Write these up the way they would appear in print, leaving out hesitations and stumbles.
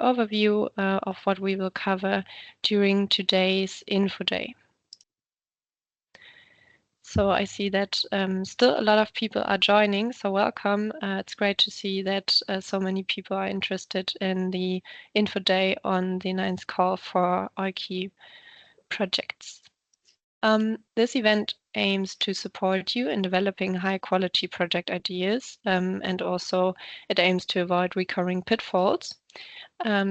overview of what we will cover during today's Info Day. So I see that still a lot of people are joining, so welcome. It's great to see that so many people are interested in the Info Day on the 9th call for EUKI projects. This event aims to support you in developing high-quality project ideas, and also it aims to avoid recurring pitfalls.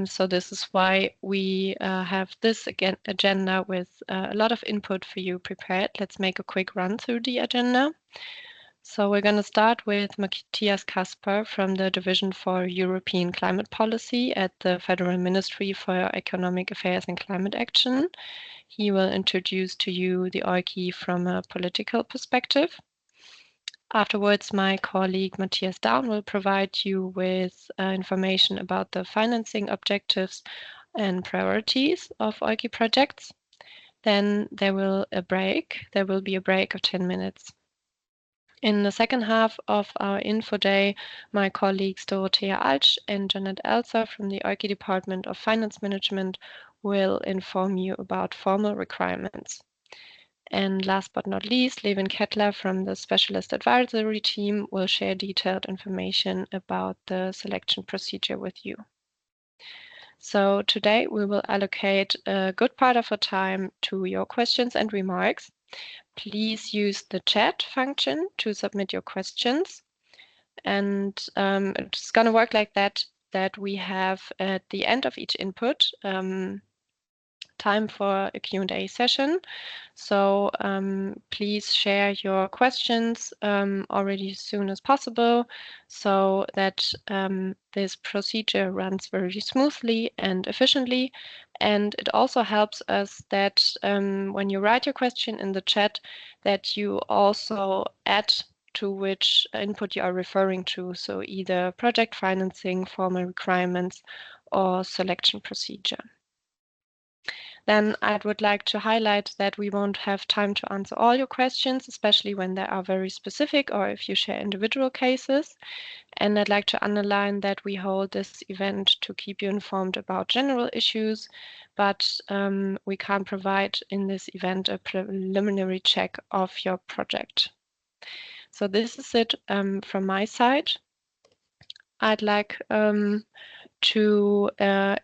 So this is why we have this agenda with a lot of input for you prepared. Let's make a quick run through the agenda. So we're going to start with Matthias Casper from the Division for European Climate Policy at the Federal Ministry for Economic Affairs and Climate Action. He will introduce to you the EUKI from a political perspective. Afterwards, my colleague Matthias will provide you with information about the financing objectives and priorities of EUKI projects. Then there will be a break of 10 minutes. In the second half of our Info Day, my colleagues Dorothea Alsch and Janet Elser from the EUKI Department of Finance Management will inform you about formal requirements. And last but not least, Levin Kettler from the Specialist Advisory Team will share detailed information about the selection procedure with you. So today we will allocate a good part of our time to your questions and remarks. Please use the chat function to submit your questions. And it's going to work like that we have at the end of each input time for a Q&A session. So please share your questions already as soon as possible so that this procedure runs very smoothly and efficiently. And it also helps us that when you write your question in the chat, that you also add to which input you are referring to. So either project financing, formal requirements, or selection procedure. Then I would like to highlight that we won't have time to answer all your questions, especially when they are very specific or if you share individual cases. And I'd like to underline that we hold this event to keep you informed about general issues, but we can't provide in this event a preliminary check of your project. So this is it from my side. I'd like to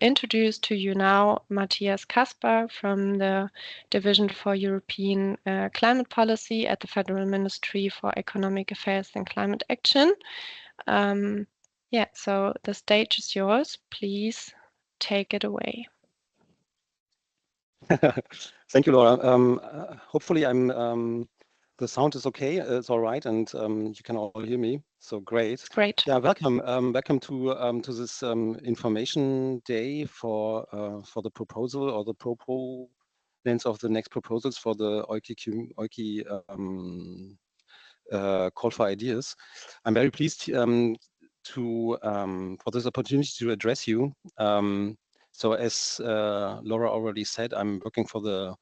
introduce to you now Matthias Casper from the Division for European Climate Policy at the Federal Ministry for Economic Affairs and Climate Action. So the stage is yours. Please take it away. Thank you, Laura. Hopefully the sound is okay, it's all right, and you can all hear me, so great. Great. Yeah, welcome. Welcome to this information day for the proposal or the proponents of the next proposals for the EUKI call for ideas. I'm very pleased for this opportunity to address you. So as Laura already said, I'm working for the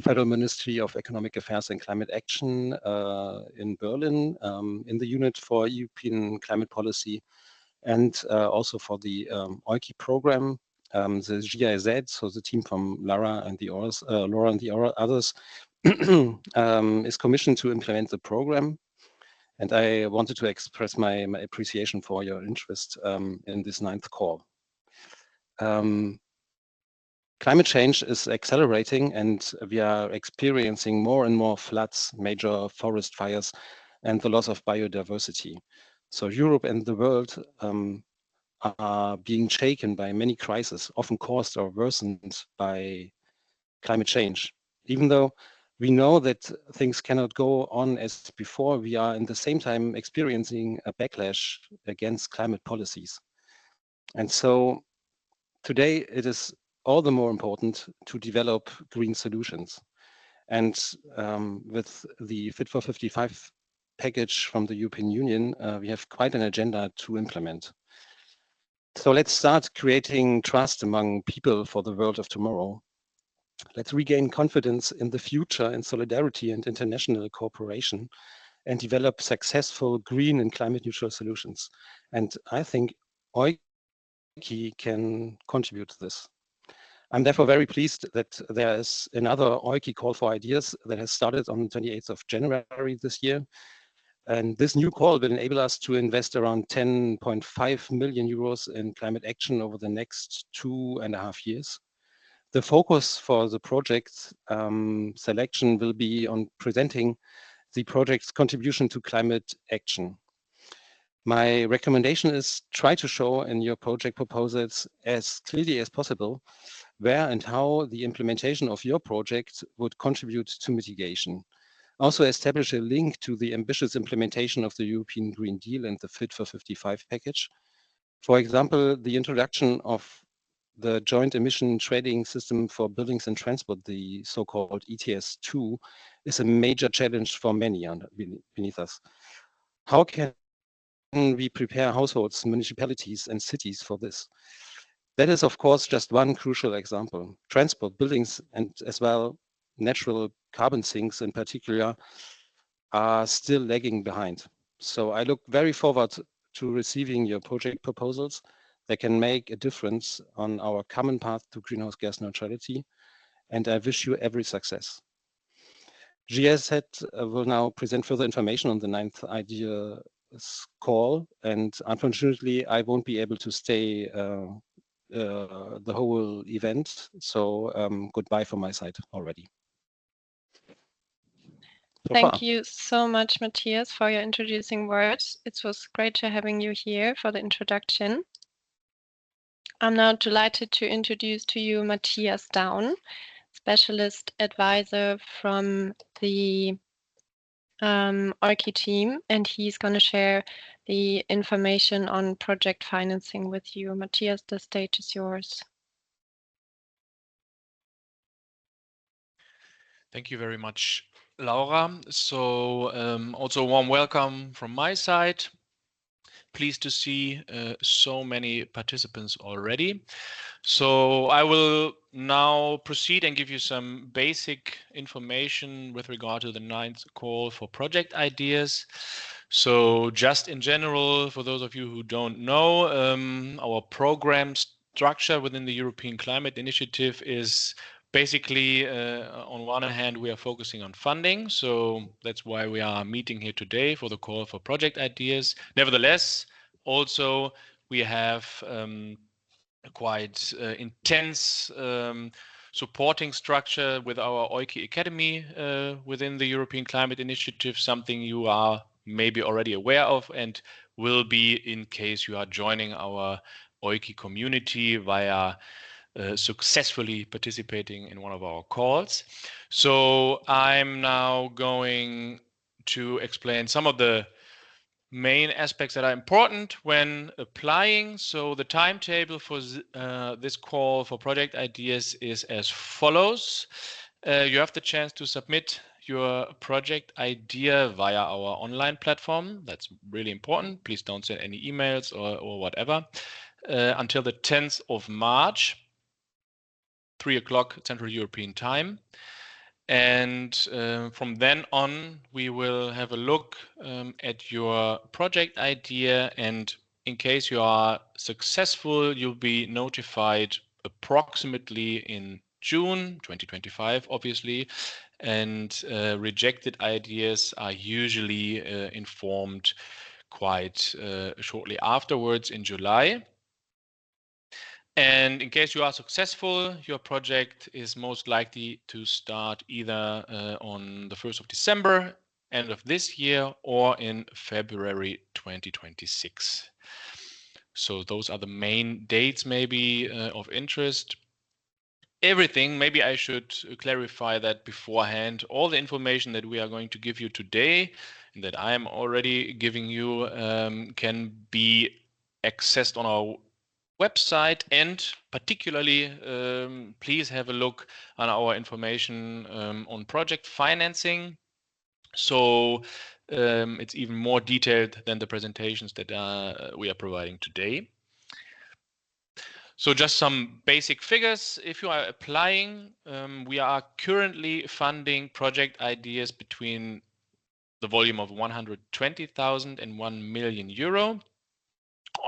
Federal Ministry of Economic Affairs and Climate Action in Berlin, in the unit for European climate policy, and also for the EUKI program, the GIZ, so the team from Laura and the others, is commissioned to implement the program. And I wanted to express my appreciation for your interest in this 9th call. Climate change is accelerating, and we are experiencing more and more floods, major forest fires, and the loss of biodiversity. So Europe and the world are being shaken by many crises, often caused or worsened by climate change. Even though we know that things cannot go on as before, we are in the same time experiencing a backlash against climate policies. And so today it is all the more important to develop green solutions. And with the Fit for 55 package from the European Union, we have quite an agenda to implement. So let's start creating trust among people for the world of tomorrow. Let's regain confidence in the future in solidarity and international cooperation, and develop successful green and climate neutral solutions. And I think EUKI EUKI can contribute to this. I'm therefore very pleased that there is another EUKI call for ideas that has started on the 28th of January this year. And this new call will enable us to invest around 10.5 million euros in climate action over the next 2.5 years. The focus for the project selection will be on presenting the project's contribution to climate action. My recommendation is try to show in your project proposals as clearly as possible where and how the implementation of your project would contribute to mitigation. Also establish a link to the ambitious implementation of the European Green Deal and the Fit for 55 package. For example, the introduction of the joint emission trading system for buildings and transport, the so-called ETS2, is a major challenge for many beneath us. How can we prepare households, municipalities, and cities for this? That is, of course, just one crucial example. Transport, buildings, and as well natural carbon sinks in particular are still lagging behind. So I look very forward to receiving your project proposals that can make a difference on our common path to greenhouse gas neutrality. And I wish you every success. GSZ will now present further information on the 9th idea call. And unfortunately, I won't be able to stay the whole event. So goodbye from my side already. Thank you so much, Matthias, for your introducing words. It was great to having you here for the introduction. I'm now delighted to introduce to you Matthias Daun, specialist advisor from the EUKI team, and he's going to share the information on project financing with you. Matthias, the stage is yours. Thank you very much, Laura. So also a warm welcome from my side. Pleased to see so many participants already. So I will now proceed and give you some basic information with regard to the 9th call for project ideas. So just in general, for those of you who don't know, our program structure within the European Climate Initiative is basically, on one hand, we are focusing on funding. So that's why we are meeting here today for the call for project ideas. Nevertheless, also we have a quite intense supporting structure with our EUKI Academy within the European Climate Initiative, something you are maybe already aware of and will be in case you are joining our EUKI community via successfully participating in one of our calls. So I'm now going to explain some of the main aspects that are important when applying. So the timetable for this call for project ideas is as follows. You have the chance to submit your project idea via our online platform. That's really important. Please don't send any emails or whatever until the 10th of March. 3 o'clock Central European Time. And from then on, we will have a look at your project idea. And in case you are successful, you'll be notified approximately in June 2025, obviously. And rejected ideas are usually informed quite shortly afterwards in July. And in case you are successful, your project is most likely to start either on the 1st of December, end of this year, or in February 2026. So those are the main dates maybe of interest. Everything, maybe I should clarify that beforehand, all the information that we are going to give you today and that I am already giving you can be accessed on our website, and particularly please have a look on our information on project financing. So it's even more detailed than the presentations that we are providing today. So just some basic figures. If you are applying, we are currently funding project ideas between the volume of 120,000 and 1 million euro.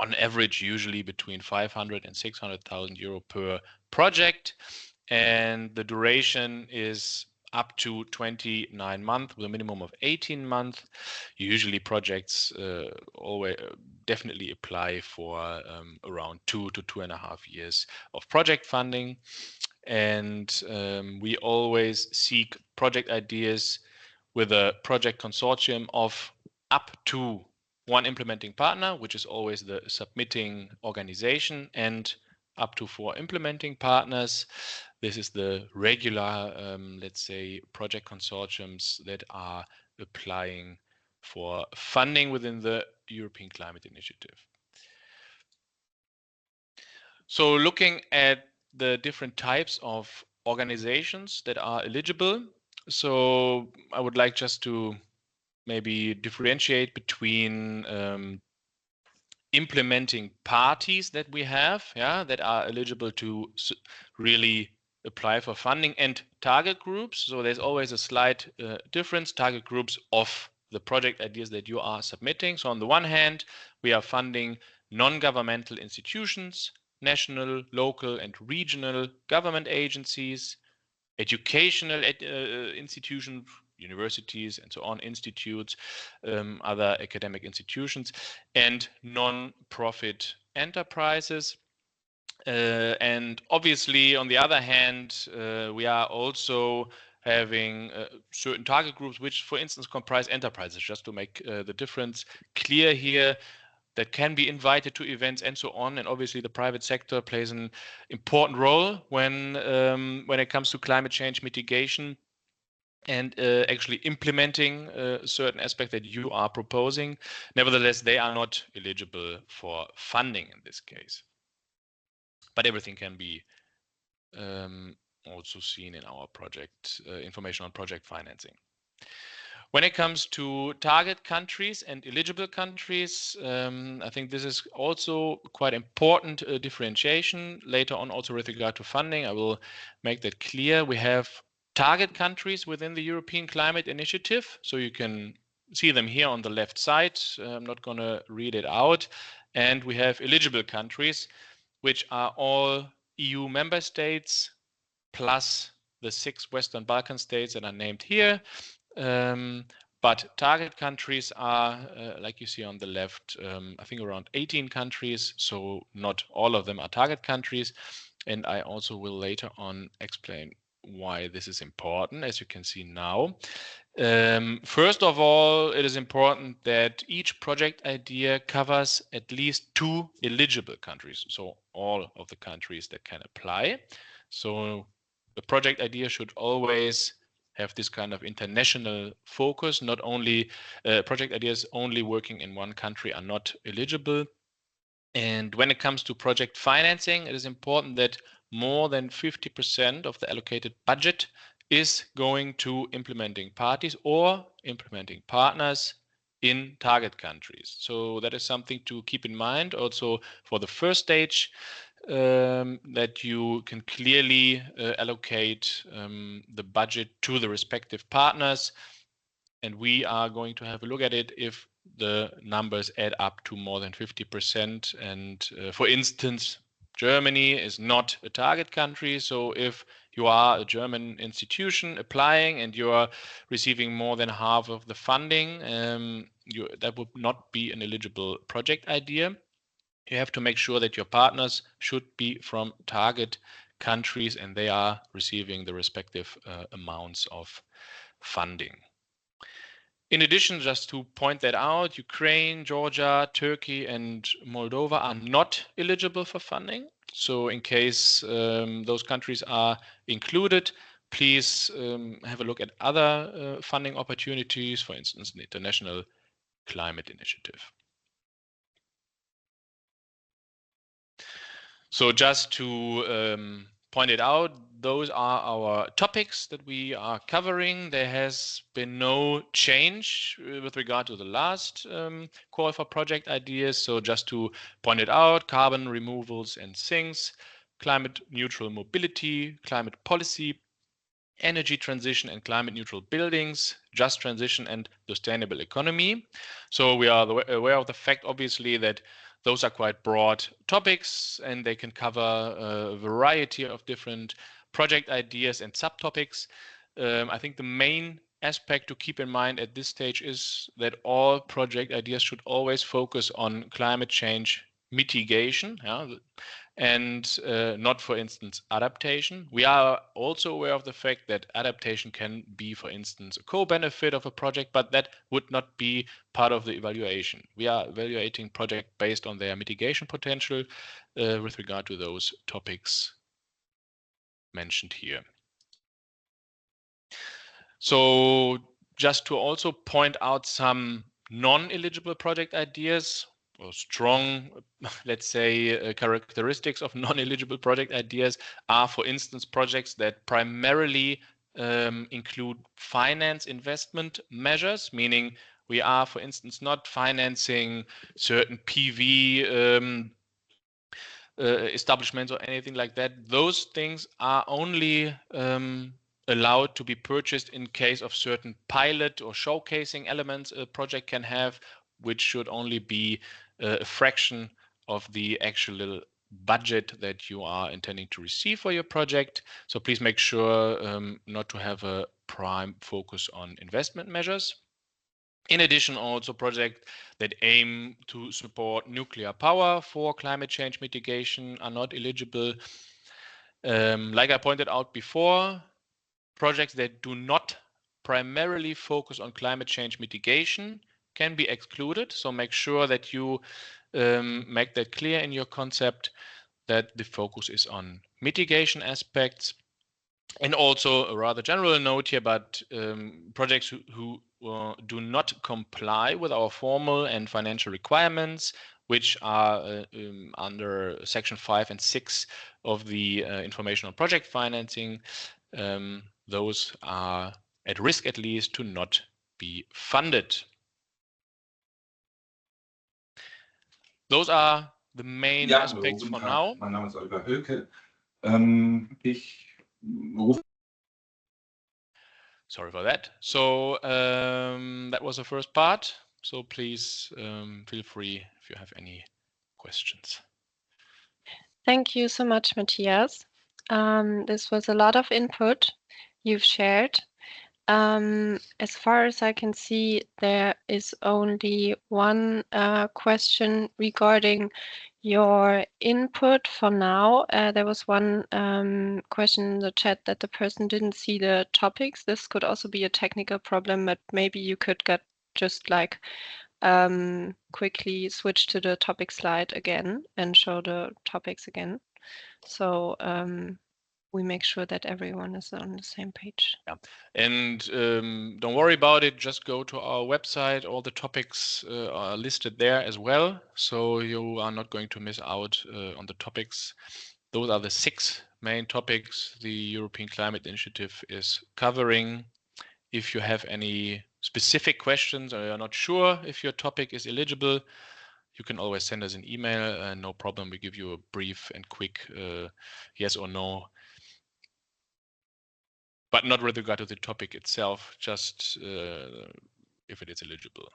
on average, usually between 500 and 600,000 euro per project. And the duration is up to 29 months with a minimum of 18 months. Usually projects always definitely apply for around 2 to 2.5 years of project funding. And we always seek project ideas with a project consortium of up to one implementing partner, which is always the submitting organization, and up to 4 implementing partners. This is the regular, let's say, project consortiums that are applying for funding within the European Climate Initiative. So looking at the different types of organizations that are eligible, so I would like just to maybe differentiate between implementing parties that we have, that are eligible to really apply for funding, and target groups. So there's always a slight difference. Target groups of the project ideas that you are submitting. So on the one hand, we are funding non-governmental institutions, national, local, and regional government agencies, educational institutions, universities, and so on, institutes, other academic institutions, and non-profit enterprises. And obviously, on the other hand, we are also having certain target groups, which, for instance, comprise enterprises, just to make the difference clear here, that can be invited to events and so on. And obviously, the private sector plays an important role when it comes to climate change mitigation and actually implementing a certain aspect that you are proposing. Nevertheless, they are not eligible for funding in this case. But everything can be also seen in our project information on project financing. When it comes to target countries and eligible countries, I think this is also quite important differentiation. Later on, also with regard to funding, I will make that clear. We have target countries within the European Climate Initiative. So you can see them here on the left side. I'm not going to read it out. And we have eligible countries, which are all EU member states, plus the 6 Western Balkan states that are named here. But target countries are, like you see on the left, I think around 18 countries. So not all of them are target countries. And I also will later on explain why this is important, as you can see now. First of all, it is important that each project idea covers at least 2 eligible countries, so all of the countries that can apply. So the project idea should always have this kind of international focus. Not only project ideas only working in one country are not eligible. And when it comes to project financing, it is important that more than 50% of the allocated budget is going to implementing parties or implementing partners in target countries. So that is something to keep in mind also for the first stage, that you can clearly allocate the budget to the respective partners. And we are going to have a look at it if the numbers add up to more than 50%. And for instance, Germany is not a target country. So if you are a German institution applying and you are receiving more than half of the funding, that would not be an eligible project idea. You have to make sure that your partners should be from target countries and they are receiving the respective amounts of funding. In addition, just to point that out, Ukraine, Georgia, Turkey, and Moldova are not eligible for funding. So in case those countries are included, please have a look at other funding opportunities, for instance, the International Climate Initiative. So just to point it out, those are our topics that we are covering. There has been no change with regard to the last call for project ideas. So just to point it out, carbon removals and sinks, climate neutral mobility, climate policy, energy transition and climate neutral buildings, just transition and sustainable economy. So we are aware of the fact, obviously, that those are quite broad topics and they can cover a variety of different project ideas and subtopics. I think the main aspect to keep in mind at this stage is that all project ideas should always focus on climate change mitigation, and not, for instance, adaptation. We are also aware of the fact that adaptation can be, for instance, a co-benefit of a project, but that would not be part of the evaluation. We are evaluating projects based on their mitigation potential with regard to those topics mentioned here. So just to also point out some non-eligible project ideas, or strong, let's say, characteristics of non-eligible project ideas are, for instance, projects that primarily include finance investment measures, meaning we are, for instance, not financing certain PV establishments or anything like that. Those things are only allowed to be purchased in case of certain pilot or showcasing elements a project can have, which should only be a fraction of the actual budget that you are intending to receive for your project. So please make sure not to have a prime focus on investment measures. In addition, also projects that aim to support nuclear power for climate change mitigation are not eligible. Like I pointed out before, projects that do not primarily focus on climate change mitigation can be excluded. So make sure that you make that clear in your concept that the focus is on mitigation aspects. And also a rather general note here, but projects who do not comply with our formal and financial requirements, which are under section 5 and 6 of the information on project financing, those are at risk, at least, to not be funded. Those are the main aspects for now. Mein Name ist Oliver Höke. Ich rufe. Sorry for that. So that was the first part. So please feel free if you have any questions. Thank you so much, Matthias. This was a lot of input you've shared. As far as I can see, there is only one question regarding your input for now. There was one question in the chat that the person didn't see the topics. This could also be a technical problem, but maybe you could just like quickly switch to the topic slide again and show the topics again. So we make sure that everyone is on the same page. Yeah, and don't worry about it. Just go to our website. All the topics are listed there as well. So you are not going to miss out on the topics. Those are the 6 main topics the European Climate Initiative is covering. If you have any specific questions or you're not sure if your topic is eligible, you can always send us an email. No problem. We give you a brief and quick yes or no, but not with regard to the topic itself, just if it is eligible.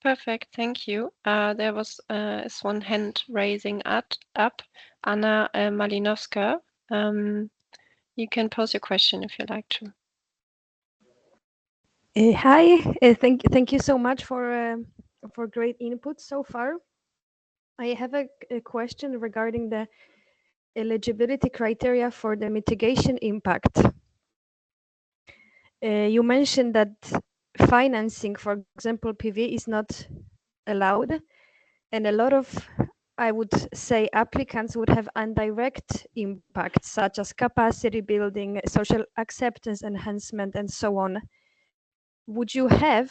Perfect, thank you. There was is one hand raising up, Anna Malinowska. You can pose your question if you'd like to. Hi, thank you so much for great input so far. I have a question regarding the eligibility criteria for the mitigation impact. You mentioned that financing, for example, PV is not allowed, and a lot of, I would say, applicants would have indirect impacts such as capacity building, social acceptance enhancement, and so on. Would you have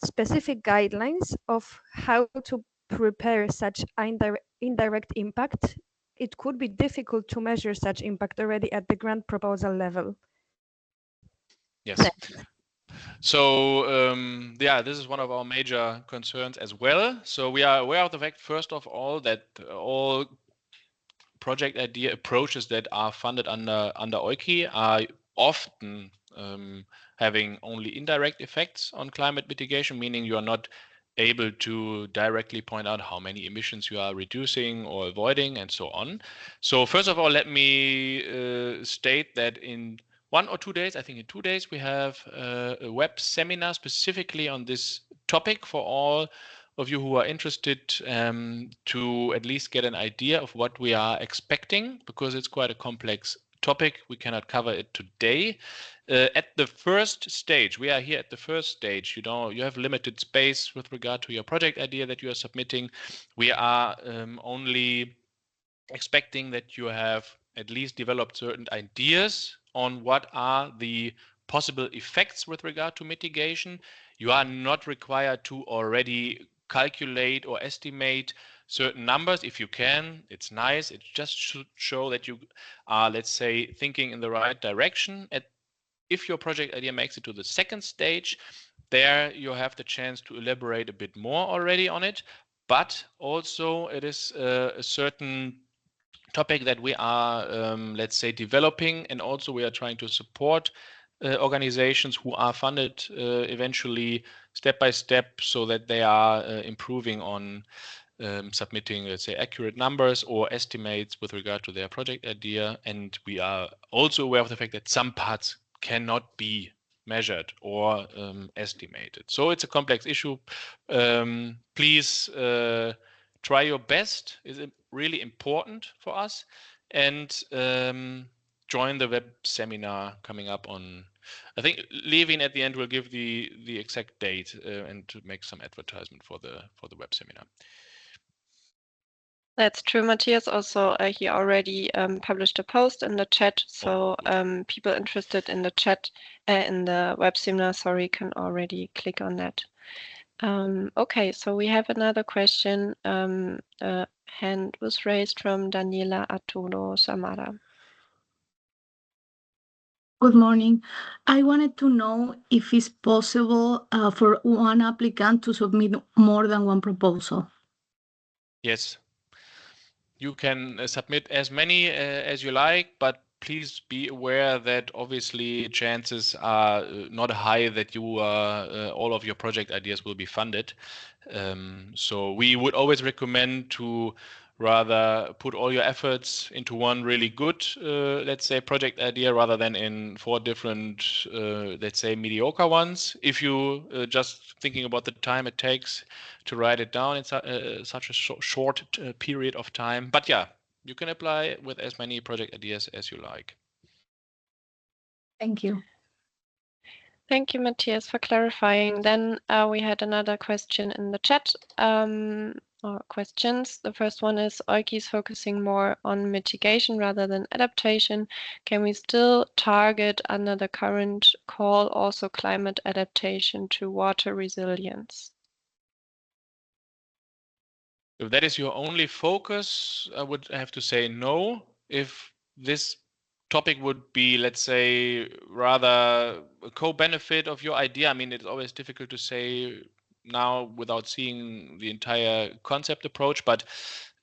specific guidelines of how to prepare such indirect impact? It could be difficult to measure such impact already at the grant proposal level. Yes. So yeah, this is one of our major concerns as well. So we are aware of the fact, first of all, that all project idea approaches that are funded under EUKI are often having only indirect effects on climate mitigation, meaning you are not able to directly point out how many emissions you are reducing or avoiding and so on. So first of all, let me state that in 1 or 2 days, I think in 2 days, we have a web seminar specifically on this topic for all of you who are interested to at least get an idea of what we are expecting, because it's quite a complex topic. We cannot cover it today. At the first stage, we are here at the first stage. You have limited space with regard to your project idea that you are submitting. We are only expecting that you have at least developed certain ideas on what are the possible effects with regard to mitigation. You are not required to already calculate or estimate certain numbers. If you can, it's nice. It just should show that you are, let's say, thinking in the right direction. If your project idea makes it to the second stage, there you have the chance to elaborate a bit more already on it. But also it is a certain topic that we are, let's say, developing, and also we are trying to support organizations who are funded eventually step by step, so that they are improving on submitting, let's say, accurate numbers or estimates with regard to their project idea. And we are also aware of the fact that some parts cannot be measured or estimated. So it's a complex issue. Please try your best. Is it really important for us? And join the web seminar coming up on, I think Levin at the end will give the exact date and to make some advertisement for the web seminar. That's true. Matthias also, he already published a post in the chat, so people interested in the chat, in the web seminar, sorry, can already click on that. Okay, so we have another question. A hand was raised from Daniela Arturo Samara. Good morning. I wanted to know if it's possible for one applicant to submit more than one proposal. Yes. You can submit as many as you like, but please be aware that obviously chances are not high that you all of your project ideas will be funded. So we would always recommend to rather put all your efforts into one really good, let's say, project idea rather than in 4 different, let's say, mediocre ones. If you just thinking about the time it takes to write it down in such a short period of time. But yeah, you can apply with as many project ideas as you like. Thank you. Thank you, Matthias, for clarifying. Then we had another question in the chat, or questions. The first one is, EUKI is focusing more on mitigation rather than adaptation. Can we still target under the current call also climate adaptation to water resilience? If that is your only focus, I would have to say no. If this topic would be, let's say, rather a co-benefit of your idea, I mean, it's always difficult to say now without seeing the entire concept approach, but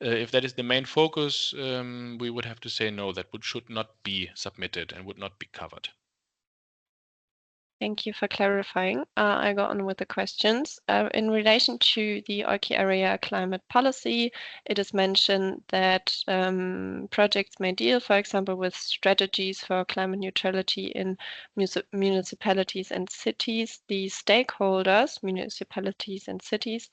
if that is the main focus, we would have to say no, that should not be submitted and would not be covered. Thank you for clarifying. I go on with the questions. In relation to the EUKI area climate policy, it is mentioned that projects may deal, for example, with strategies for climate neutrality in municipalities and cities. The stakeholders, municipalities and cities,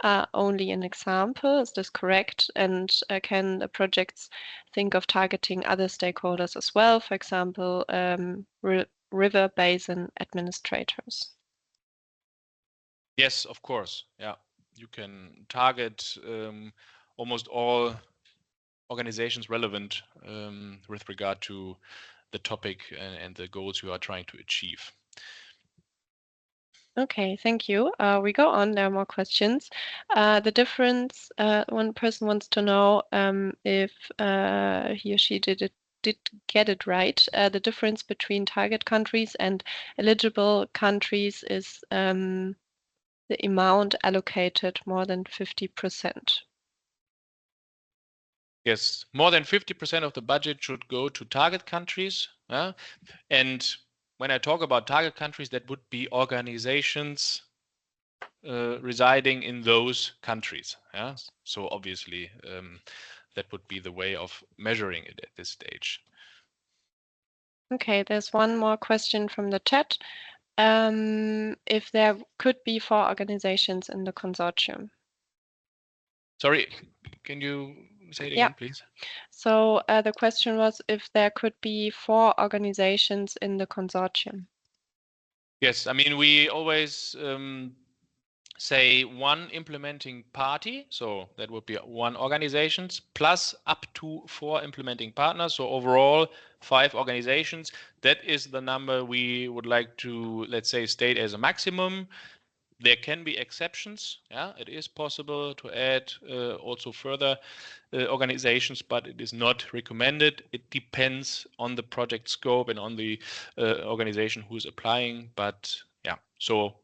are only an example. Is this correct? And can the projects think of targeting other stakeholders as well, for example, river basin administrators? Yes, of course. Yeah, you can target almost all organizations relevant with regard to the topic and the goals you are trying to achieve. Okay, thank you. We go on. There are more questions. The difference, one person wants to know if he or she did get it right. The difference between target countries and eligible countries is the amount allocated more than 50%. Yes, more than 50% of the budget should go to target countries. And when I talk about target countries, that would be organizations residing in those countries. So obviously, that would be the way of measuring it at this stage. Okay, there's one more question from the chat. If there could be 4 organizations in the consortium. Sorry, can you say it Yeah. again, please? So the question was if there could be 4 organizations in the consortium. Yes, I mean, we always say one implementing party, so that would be 1 organization, plus up to 4 implementing partners. So overall, 5 organizations. That is the number we would like to, let's say, state as a maximum. There can be exceptions. It is possible to add also further organizations, but it is not recommended. It depends on the project scope and on the organization who is applying. But yeah, so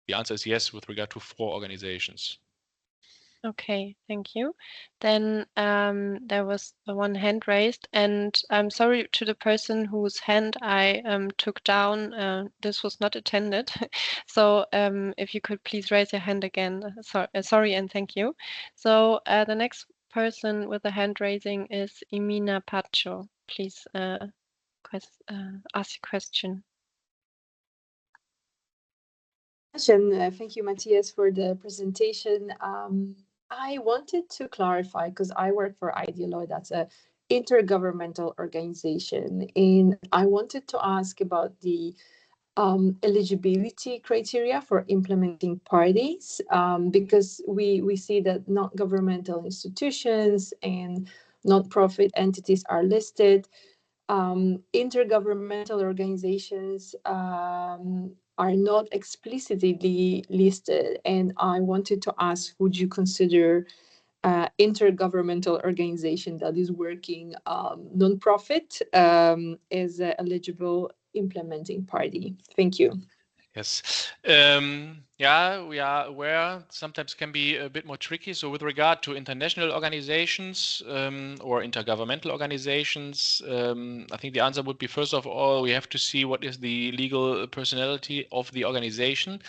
the answer is yes with regard to 4 organizations. Okay, thank you. Then there was one hand raised, and I'm sorry to the person whose hand I took down. This was not intended. So if you could please raise your hand again. Sorry and thank you. So the next person with the hand raising is Imina Pacho. Please ask your question. And thank you, Matthias, for the presentation. I wanted to clarify, because I work for Idealo, that's a intergovernmental organization, and I wanted to ask about the eligibility criteria for implementing parties, because we see that non-governmental institutions and non-profit entities are listed. Intergovernmental organizations are not explicitly listed, and I wanted to ask, would you consider intergovernmental organization that is working non-profit as an eligible implementing party? Thank you. Yes. Yeah, we are aware sometimes can be a bit more tricky. So with regard to international organizations or intergovernmental organizations, I think the answer would be, first of all, we have to see what is the legal personality of the organization.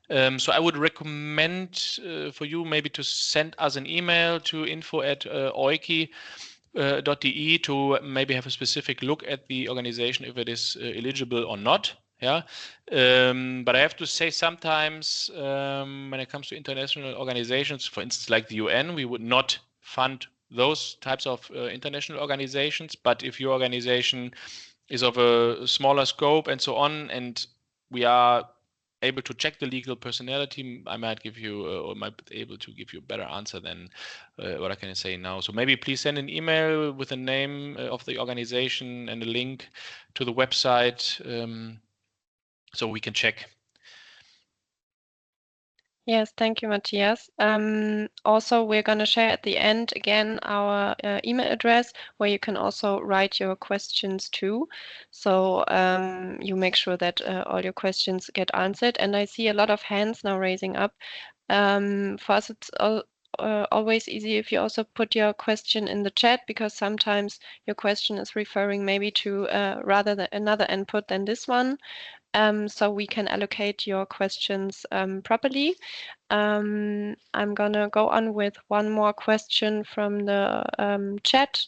So I would recommend for you maybe to send us an email to info@euki.de to maybe have a specific look at the organization, if it is eligible or not. But I have to say sometimes when it comes to international organizations, for instance, like the UN, we would not fund those types of international organizations. But if your organization is of a smaller scope and so on, and we are able to check the legal personality, I might give you or might be able to give you a better answer than what I can say now. So maybe please send an email with the name of the organization and a link to the website so we can check. Yes, thank you, Matthias. Also, we're going to share at the end again our email address where you can also write your questions to. So you make sure that all your questions get answered. And I see a lot of hands now raising up. For us, it's always easy if you also put your question in the chat, because sometimes your question is referring maybe to rather than another input than this one. So we can allocate your questions properly. I'm gonna go on with one more question from the chat.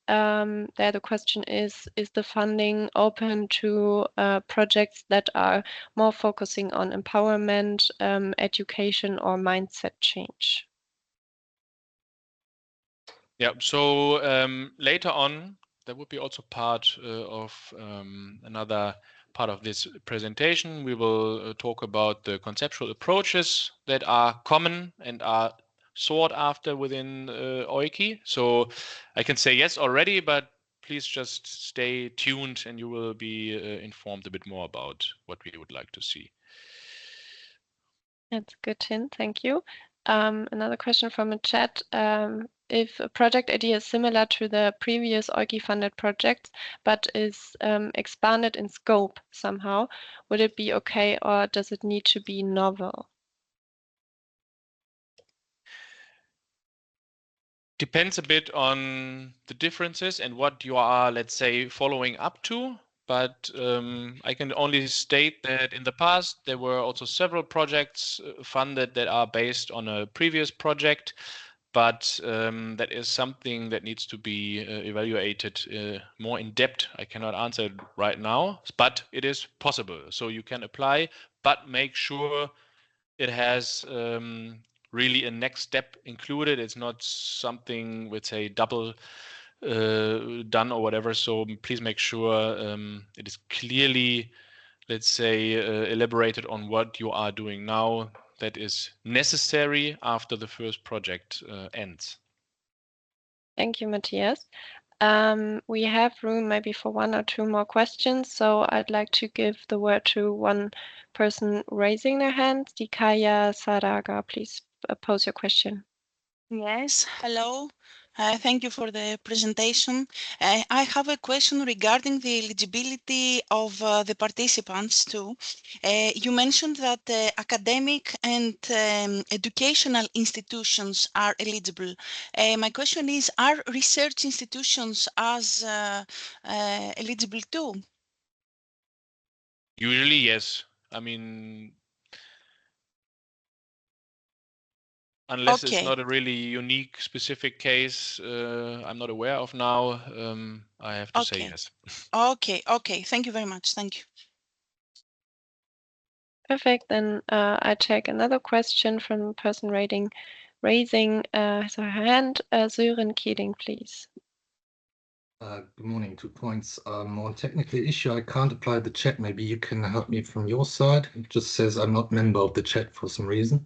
There the question is the funding open to projects that are more focusing on empowerment, education, or mindset change? Yeah, so later on, there would be also part of another part of this presentation. We will talk about the conceptual approaches that are common and are sought after within EUKI. So I can say yes already, but please just stay tuned and you will be informed a bit more about what we would like to see. That's a good hint, thank you. Another question from the chat. If a project idea is similar to the previous EUKI funded projects, but is expanded in scope somehow, would it be okay, or does it need to be novel? depends a bit on the differences and what you are, let's say, following up to. But I can only state that in the past, there were also several projects funded that are based on a previous project. But that is something that needs to be evaluated more in depth. I cannot answer it right now, but it is possible. So you can apply, but make sure it has really a next step included. It's not something with, say, double done or whatever. So please make sure it is clearly, let's say, elaborated on what you are doing now that is necessary after the first project ends. Thank you, Matthias. We have room maybe for one or two more questions, so I'd like to give the word to one person raising their hand. Dikaya Saraga, please pose your question. Yes, hello. Thank you for the presentation. I have a question regarding the eligibility of the participants too. You mentioned that academic and educational institutions are eligible. My question is, are research institutions as eligible too? Usually, yes. I mean, unless it's not a really unique, specific case I'm not aware of now, I have to say yes. Okay. Thank you very much. Thank you. Perfect. Then I take another question from the person raising his hand. Sören Keeling, please. Good morning. 2 points. On technical issue, I can't apply the chat. Maybe you can help me from your side. It just says I'm not member of the chat for some reason.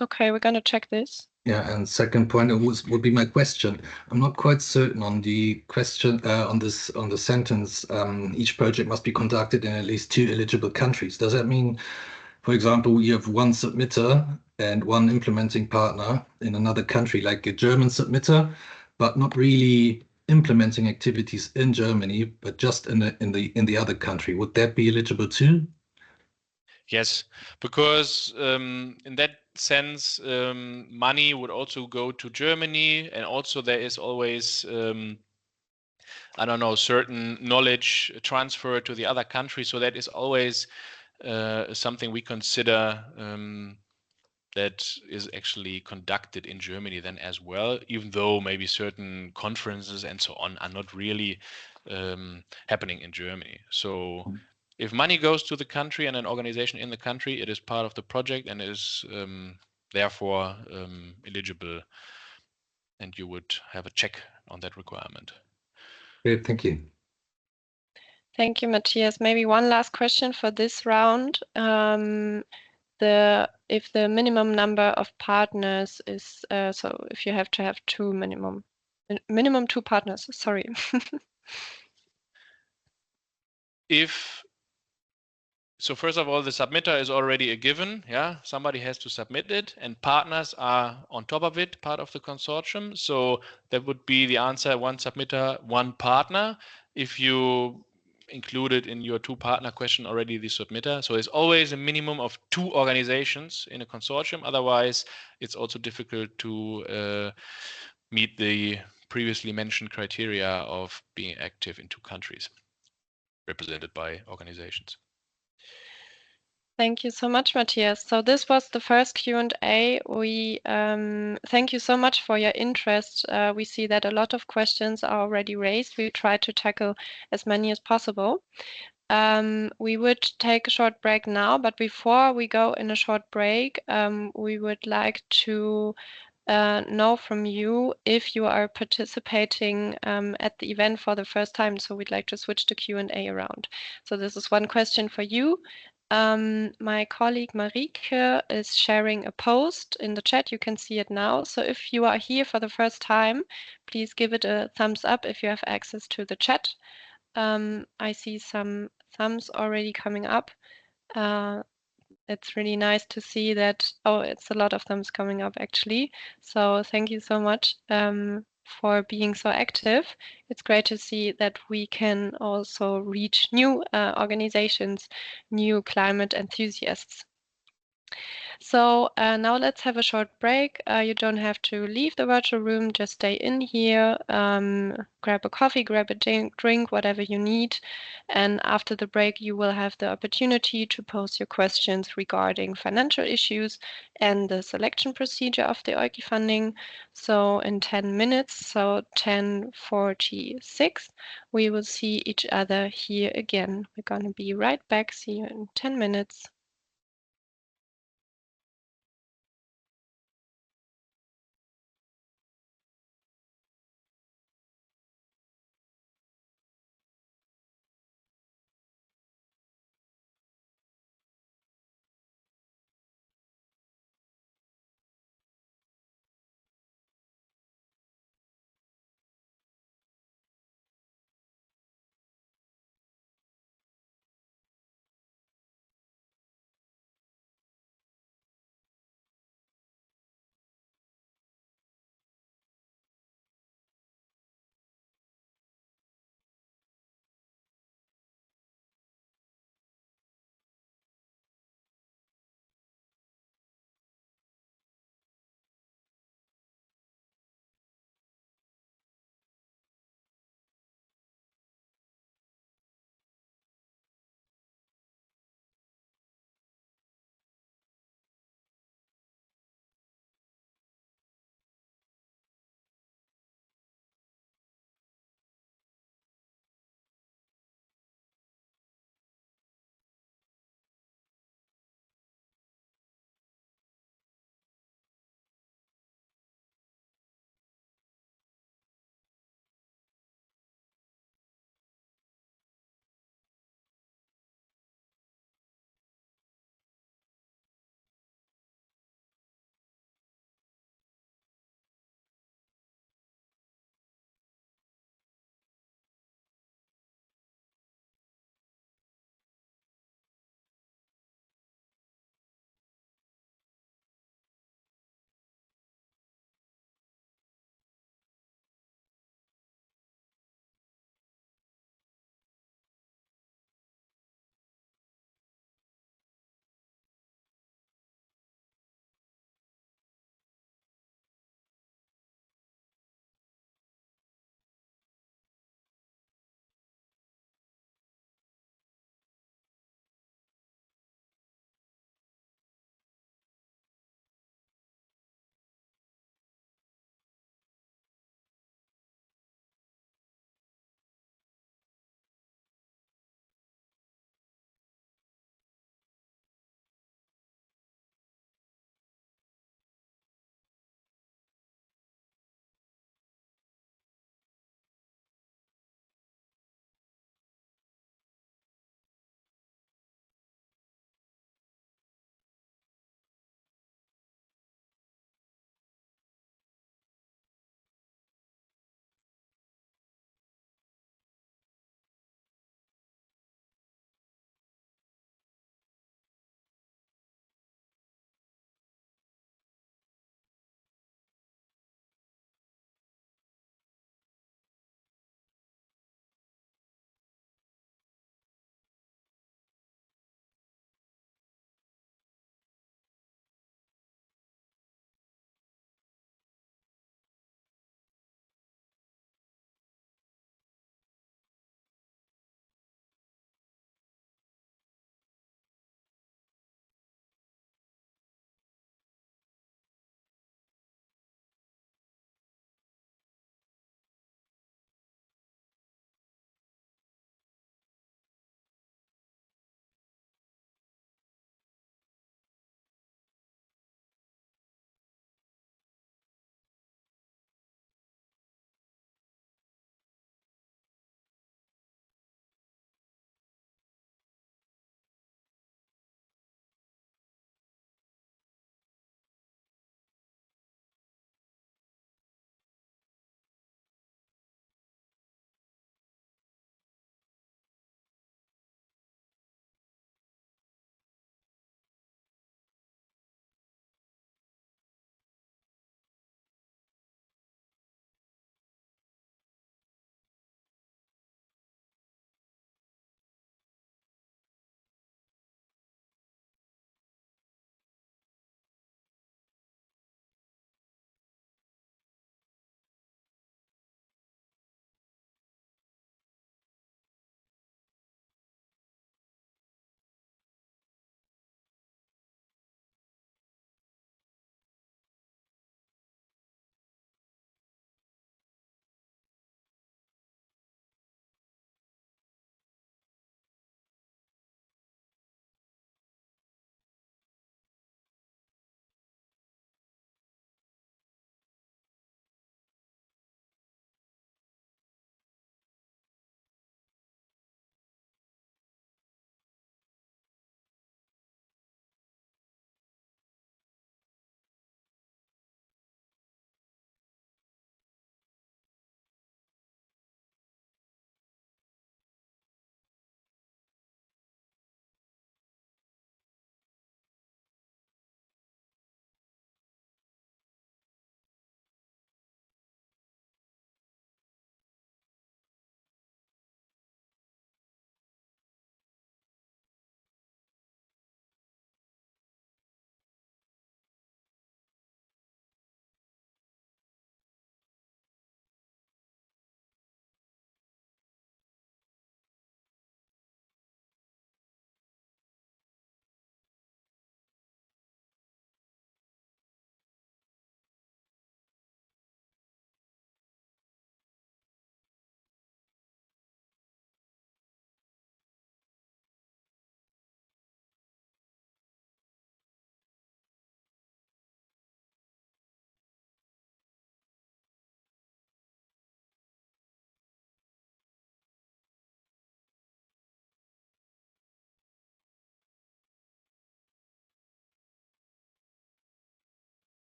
Okay, we're going to check this. Yeah, and second point would be my question. I'm not quite certain on the question on the sentence. Each project must be conducted in at least 2 eligible countries. Does that mean, for example, you have one submitter and one implementing partner in another country, like a German submitter, but not really implementing activities in Germany, but just in the other country? Would that be eligible too? Yes, because in that sense, money would also go to Germany, and also there is always, I don't know, certain knowledge transfer to the other country. So that is always something we consider that is actually conducted in Germany then as well, even though maybe certain conferences and so on are not really happening in Germany. So if money goes to the country and an organization in the country, it is part of the project and is therefore eligible, and you would have a check on that requirement. Great, thank you. Thank you, Matthias. Maybe one last question for this round. If the minimum number of partners is, so if you have to have minimum 2 partners, sorry. So first of all, the submitter is already a given. Yeah, somebody has to submit it, and partners are on top of it, part of the consortium. So that would be the answer: 1 submitter, 1 partner. If you included in your 2 partner question already the submitter. So there's always a minimum of 2 organizations in a consortium. Otherwise, it's also difficult to meet the previously mentioned criteria of being active in 2 countries represented by organizations. Thank you so much, Matthias. So this was the first Q&A. We thank you so much for your interest. We see that a lot of questions are already raised. We try to tackle as many as possible. We would take a short break now, but before we go in a short break, we would like to know from you if you are participating at the event for the first time. So we'd like to switch the Q&A around. So this is one question for you. My colleague Marike is sharing a post in the chat. You can see it now. So if you are here for the first time, please give it a thumbs up if you have access to the chat. I see some thumbs already coming up. It's really nice to see that. Oh, it's a lot of thumbs coming up actually. So thank you so much for being so active. It's great to see that we can also reach new organizations, new climate enthusiasts. So now let's have a short break. You don't have to leave the virtual room, just stay in here, grab a coffee, grab a drink, whatever you need. And after the break, you will have the opportunity to pose your questions regarding financial issues and the selection procedure of the EUKI funding. So in 10 minutes, so 10:46, we will see each other here again. We're going to be right back. See you in 10 minutes.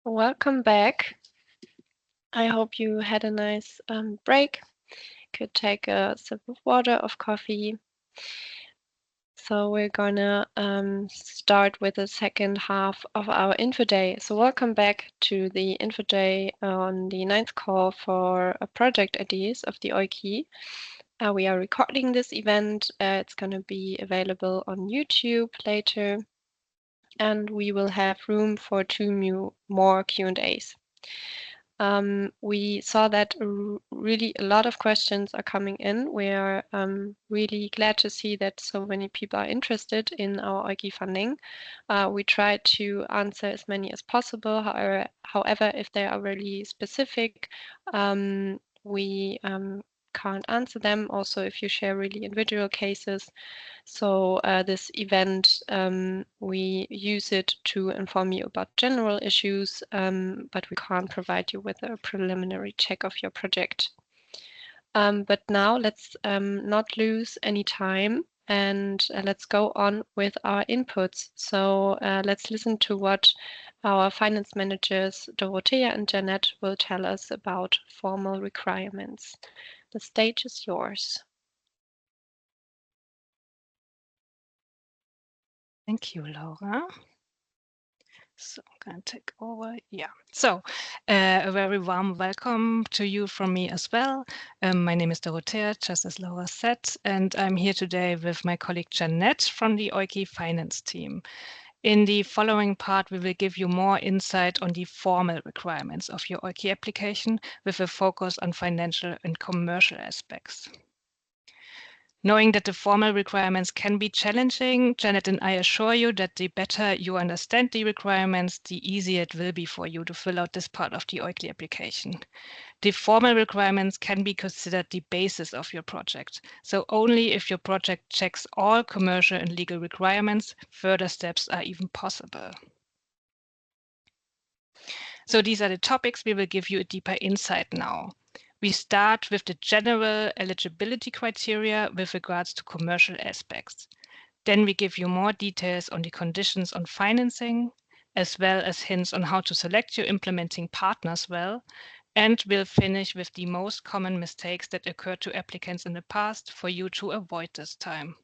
Welcome back. I hope you had a nice break. Could take a sip of water, of coffee. So we're gonna start with the second half of our Info Day. So welcome back to the Info Day on the 9th call for project ideas of the EUKI. We are recording this event. It's gonna be available on YouTube later, and we will have room for 2 more Q&As. We saw that really a lot of questions are coming in. We are really glad to see that so many people are interested in our EUKI funding. We try to answer as many as possible. However, if they are really specific, we can't answer them. Also, if you share really individual cases. So this event, we use it to inform you about general issues, but we can't provide you with a preliminary check of your project. But now let's not lose any time and let's go on with our inputs. So let's listen to what our finance managers, Dorothea and Janet, will tell us about formal requirements. The stage is yours. Thank you, Laura. So I'm going to take over. Yeah. So a very warm welcome to you from me as well. My name is Dorothea, just as Laura said, and I'm here today with my colleague Janet from the EUKI finance team. In the following part, we will give you more insight on the formal requirements of your EUKI application with a focus on financial and commercial aspects. Knowing that the formal requirements can be challenging, Janet and I assure you that the better you understand the requirements, the easier it will be for you to fill out this part of the EUKI application. The formal requirements can be considered the basis of your project. So only if your project checks all commercial and legal requirements, further steps are even possible. So these are the topics we will give you a deeper insight now. We start with the general eligibility criteria with regards to commercial aspects. Then we give you more details on the conditions on financing, as well as hints on how to select your implementing partners well. And we'll finish with the most common mistakes that occurred to applicants in the past for you to avoid this time.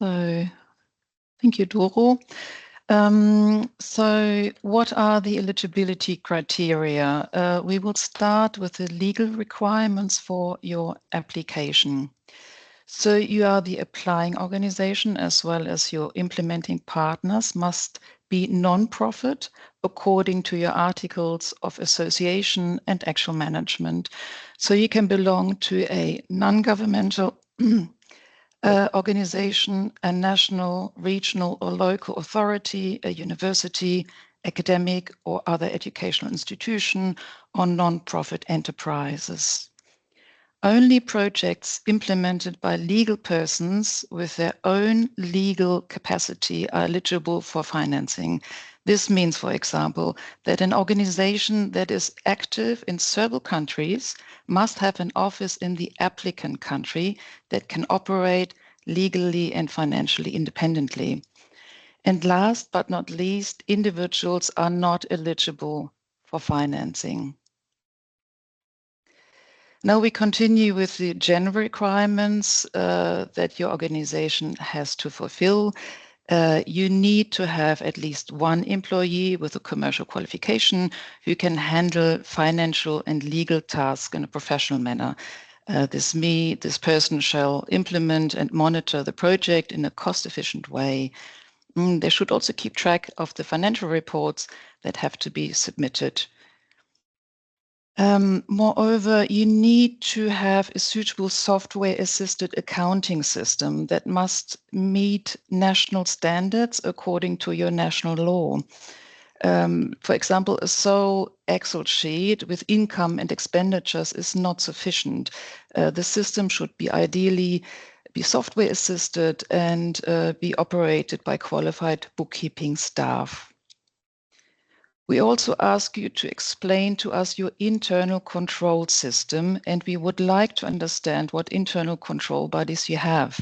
So, thank you, Doro. So what are the eligibility criteria? We will start with the legal requirements for your application. So you are the applying organization as well as your implementing partners must be non-profit according to your articles of association and actual management. So you can belong to a non-governmental organization, a national, regional, or local authority, a university, academic, or other educational institution, or non-profit enterprises. Only projects implemented by legal persons with their own legal capacity are eligible for financing. This means, for example, that an organization that is active in several countries must have an office in the applicant country that can operate legally and financially independently. And last but not least, individuals are not eligible for financing. Now we continue with the general requirements that your organization has to fulfill. You need to have at least one employee with a commercial qualification who can handle financial and legal tasks in a professional manner. This person shall implement and monitor the project in a cost-efficient way. They should also keep track of the financial reports that have to be submitted. Moreover, you need to have a suitable software-assisted accounting system that must meet national standards according to your national law. For example, a sole Excel sheet with income and expenditures is not sufficient. The system should be ideally be software-assisted and be operated by qualified bookkeeping staff. We also ask you to explain to us your internal control system, and we would like to understand what internal control bodies you have.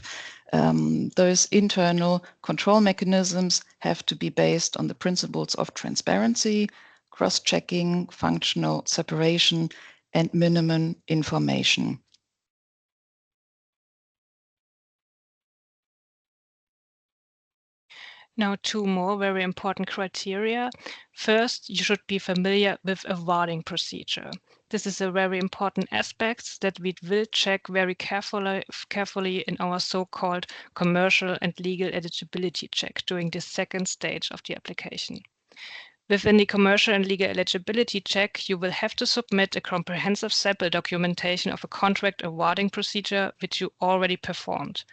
Those internal control mechanisms have to be based on the principles of transparency, cross-checking, functional separation, and minimum information. Now, two more very important criteria. First, you should be familiar with awarding procedure. This is a very important aspect that we will check very carefully in our so-called commercial and legal eligibility check during the second stage of the application. Within the commercial and legal eligibility check, you will have to submit a comprehensive sample documentation of a contract awarding procedure which you already performed.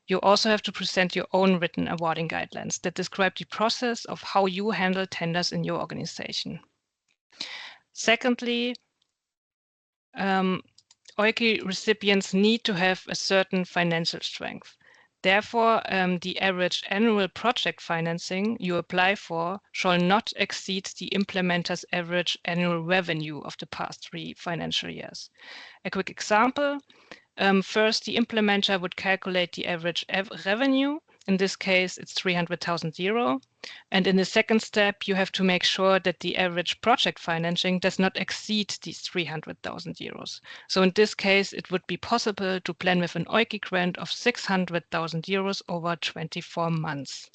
You also have to present your own written awarding guidelines that describe the process of how you handle tenders in your organization. Secondly, EUKI recipients need to have a certain financial strength. Therefore, the average annual project financing you apply for shall not exceed the implementer's average annual revenue of the past 3 financial years. A quick example. First, the implementer would calculate the average revenue. In this case, it's 300,000 euro. And in the second step, you have to make sure that the average project financing does not exceed these 300,000 euros. So in this case, it would be possible to plan with an EUKI grant of 600,000 euros over 24 months.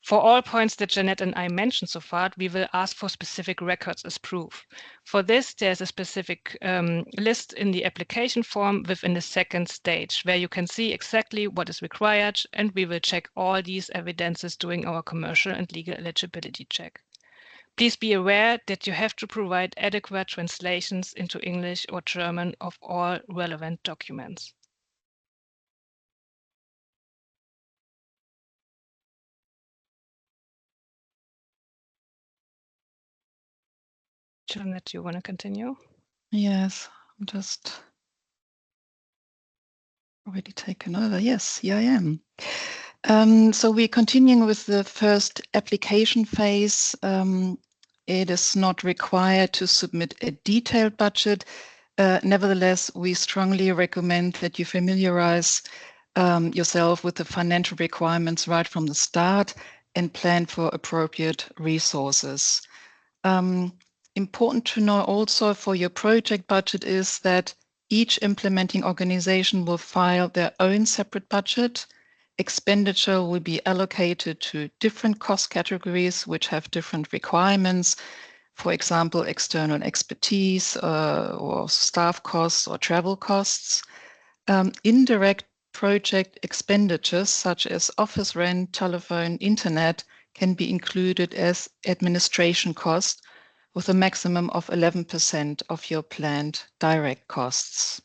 For all points that Jeanette and I mentioned so far, we will ask for specific records as proof. For this, there's a specific list in the application form within the second stage, where you can see exactly what is required, and we will check all these evidences during our commercial and legal eligibility check. Please be aware that you have to provide adequate translations into English or German of all relevant documents. Jeanette, you want to continue? Yes, I'm just already taken over. Yes, here I am. So we're continuing with the first application phase. It is not required to submit a detailed budget. Nevertheless, we strongly recommend that you familiarize yourself with the financial requirements right from the start and plan for appropriate resources. Important to know also for your project budget is that each implementing organization will file their own separate budget. Expenditure will be allocated to different cost categories which have different requirements. For example, external expertise or staff costs or travel costs. Indirect project expenditures such as office rent, telephone, internet can be included as administration costs with a maximum of 11% of your planned direct costs.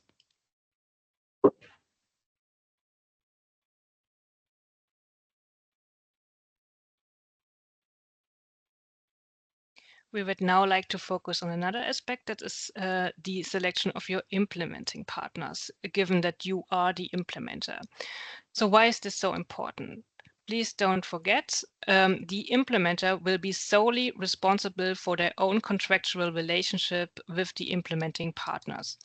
We would now like to focus on another aspect, that is the selection of your implementing partners, given that you are the implementer. So why is this so important? Please don't forget, the implementer will be solely responsible for their own contractual relationship with the implementing partners.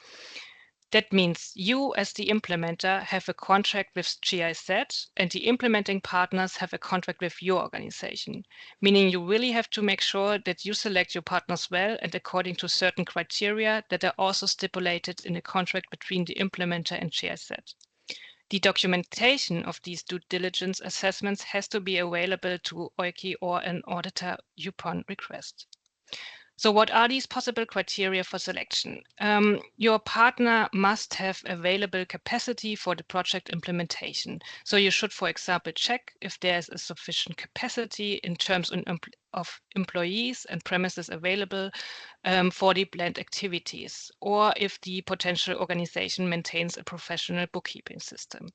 That means you, as the implementer, have a contract with GIZ, and the implementing partners have a contract with your organization, meaning you really have to make sure that you select your partners well and according to certain criteria that are also stipulated in the contract between the implementer and GIZ. The documentation of these due diligence assessments has to be available to EUKI or an auditor upon request. So what are these possible criteria for selection? Your partner must have available capacity for the project implementation. So you should, for example, check if there's a sufficient capacity in terms of employees and premises available for the planned activities, or if the potential organization maintains a professional bookkeeping system.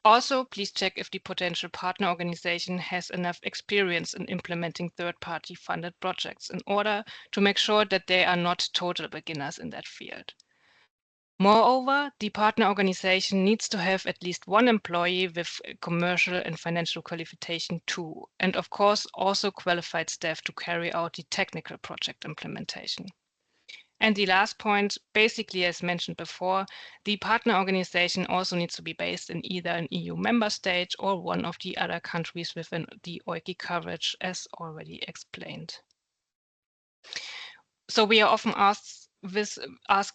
Also, please check if the potential partner organization has enough experience in implementing third-party funded projects in order to make sure that they are not total beginners in that field. Moreover, the partner organization needs to have at least one employee with commercial and financial qualification too, and of course also qualified staff to carry out the technical project implementation. And the last point, basically, as mentioned before, the partner organization also needs to be based in either an EU member state or one of the other countries within the EUKI coverage, as already explained. So we are often asked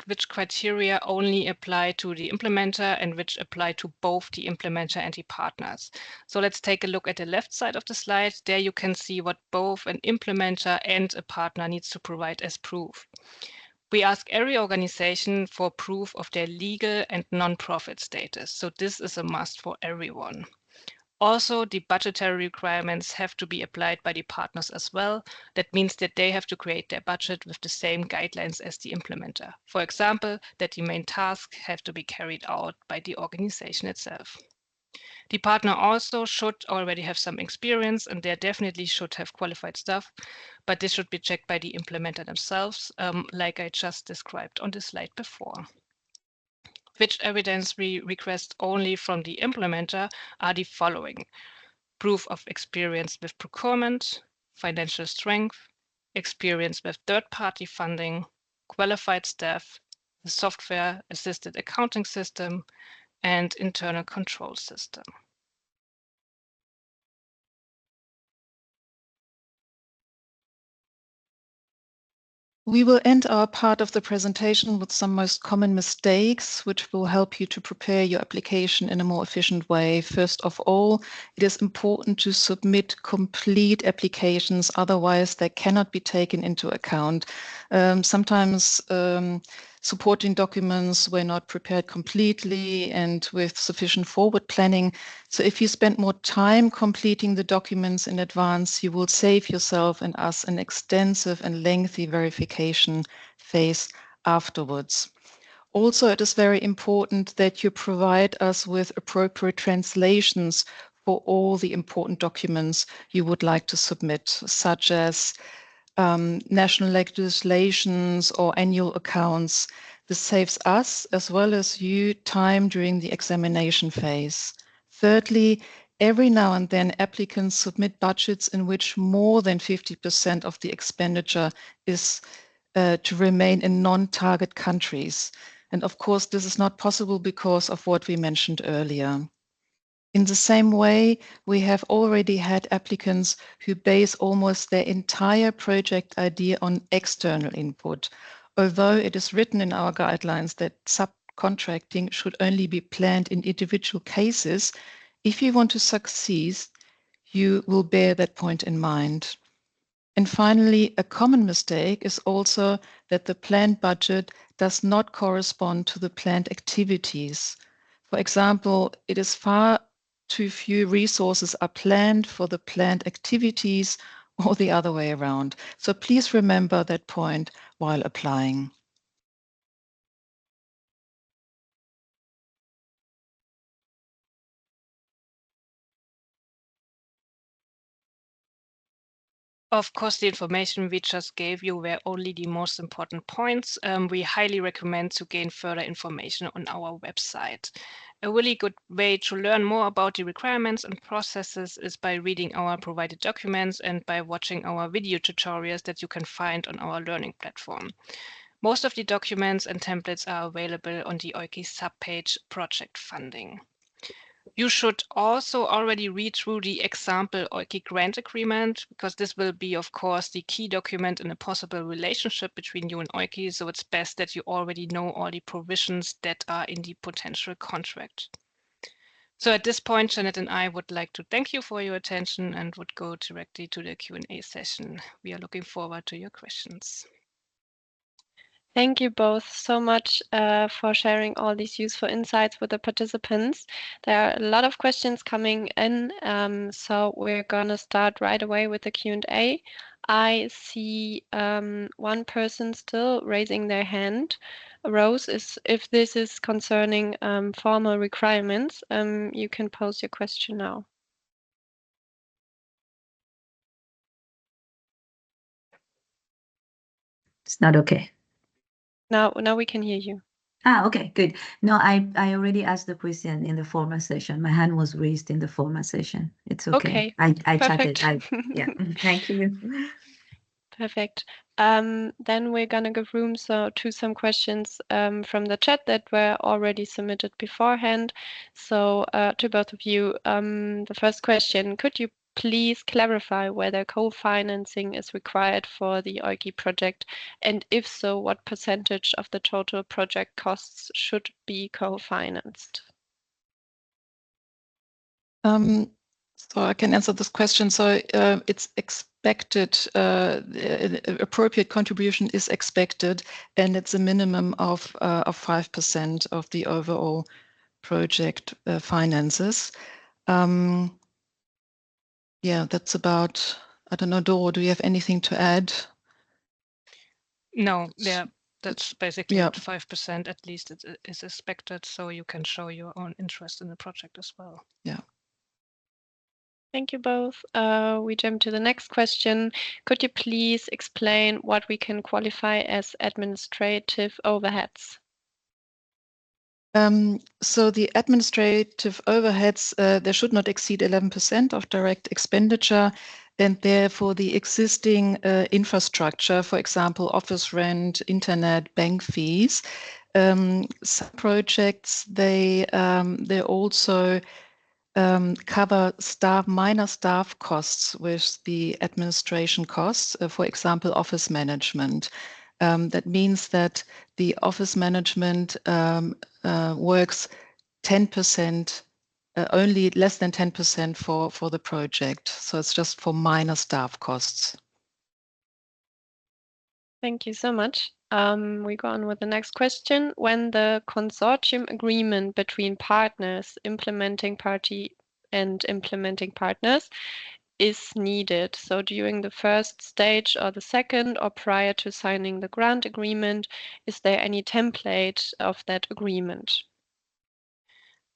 which criteria only apply to the implementer and which apply to both the implementer and the partners. So let's take a look at the left side of the slide. There you can see what both an implementer and a partner needs to provide as proof. We ask every organization for proof of their legal and non-profit status. So this is a must for everyone. Also, the budgetary requirements have to be applied by the partners as well. That means that they have to create their budget with the same guidelines as the implementer. For example, that the main tasks have to be carried out by the organization itself. The partner also should already have some experience, and they definitely should have qualified staff, but this should be checked by the implementer themselves, like I just described on the slide before. Which evidence we request only from the implementer are the following: proof of experience with procurement, financial strength, experience with third-party funding, qualified staff, the software-assisted accounting system, and internal control system. We will end our part of the presentation with some most common mistakes, which will help you to prepare your application in a more efficient way. First of all, it is important to submit complete applications, otherwise they cannot be taken into account. Sometimes supporting documents were not prepared completely and with sufficient forward planning. So if you spend more time completing the documents in advance, you will save yourself and us an extensive and lengthy verification phase afterwards. Also, it is very important that you provide us with appropriate translations for all the important documents you would like to submit, such as national legislations or annual accounts. This saves us as well as you time during the examination phase. Thirdly, every now and then applicants submit budgets in which more than 50% of the expenditure is to remain in non-target countries. And of course, this is not possible because of what we mentioned earlier. In the same way, we have already had applicants who base almost their entire project idea on external input, although it is written in our guidelines that subcontracting should only be planned in individual cases. If you want to succeed, you will bear that point in mind. And finally, a common mistake is also that the planned budget does not correspond to the planned activities. For example, it is far too few resources are planned for the planned activities or the other way around. So please remember that point while applying. Of course, the information we just gave you were only the most important points. We highly recommend to gain further information on our website. A really good way to learn more about the requirements and processes is by reading our provided documents and by watching our video tutorials that you can find on our learning platform. Most of the documents and templates are available on the EUKI subpage Project Funding. You should also already read through the example EUKI grant agreement, because this will be, of course, the key document in a possible relationship between you and EUKI, so it's best that you already know all the provisions that are in the potential contract. So at this point, Janet and I would like to thank you for your attention and would go directly to the Q&A session. We are looking forward to your questions. Thank you both so much for sharing all these useful insights with the participants. There are a lot of questions coming in, so we're going to start right away with the Q&A. I see one person still raising their hand. Rose, if this is concerning formal requirements, you can pose your question now. It's not okay. Now we can hear you. Okay, good. No, I already asked the question in the formal session. My hand was raised in the formal session. It's okay. Okay, I perfect. chatted. Yeah, thank you. Perfect. Then we're going to give room to some questions from the chat that were already submitted beforehand. So to both of you, the first question, could you please clarify whether co-financing is required for the EUKI project? And if so, what percentage of the total project costs should be co-financed? So I can answer this question. So it's expected, appropriate contribution is expected, and it's a minimum of 5% of the overall project finances. Yeah, that's about, I don't know, Doro, do you have anything to add? No, yeah, that's basically Yeah. at 5% at least it is expected, so you can show your own interest in the project as well. Yeah. Thank you both. We jump to the next question. Could you please explain what we can qualify as administrative overheads? So the administrative overheads, they should not exceed 11% of direct expenditure, and therefore the existing infrastructure, for example, office rent, internet, bank fees. Some projects, they also cover minor staff costs with the administration costs, for example, office management. That means that the office management works 10%, only less than 10% for the project. So it's just for minor staff costs. Thank you so much. We go on with the next question. When the consortium agreement between partners, implementing party and implementing partners is needed, so during the first stage or the second or prior to signing the grant agreement, is there any template of that agreement?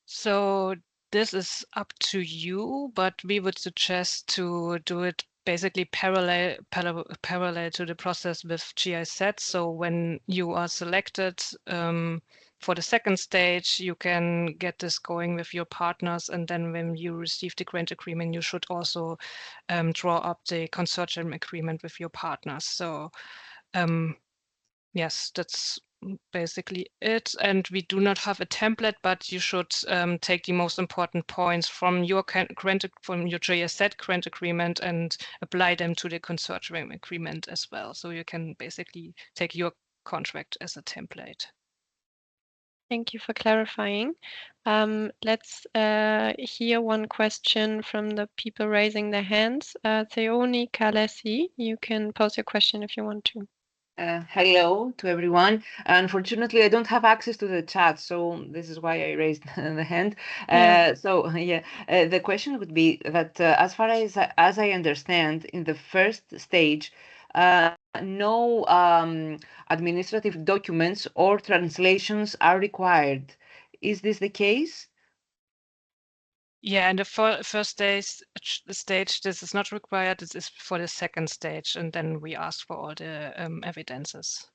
So this is up to you, but we would suggest to do it basically parallel to the process with GIZ. So when you are selected for the second stage, you can get this going with your partners, and then when you receive the grant agreement, you should also draw up the consortium agreement with your partners. So yes, that's basically it. And we do not have a template, but you should take the most important points from your GIZ grant agreement and apply them to the consortium agreement as well. So you can basically take your contract as a template. Thank you for clarifying. Let's hear one question from the people raising their hands. Theoni Kalesi, you can pose your question if you want to. Hello to everyone. Unfortunately, I don't have access to the chat, so this is why I raised the hand. The question would be that as far as I understand, in the first stage, no administrative documents or translations are required. Is this the case? Yeah, and the first stage, this is not required. This is for the second stage, and then we ask for all the evidences.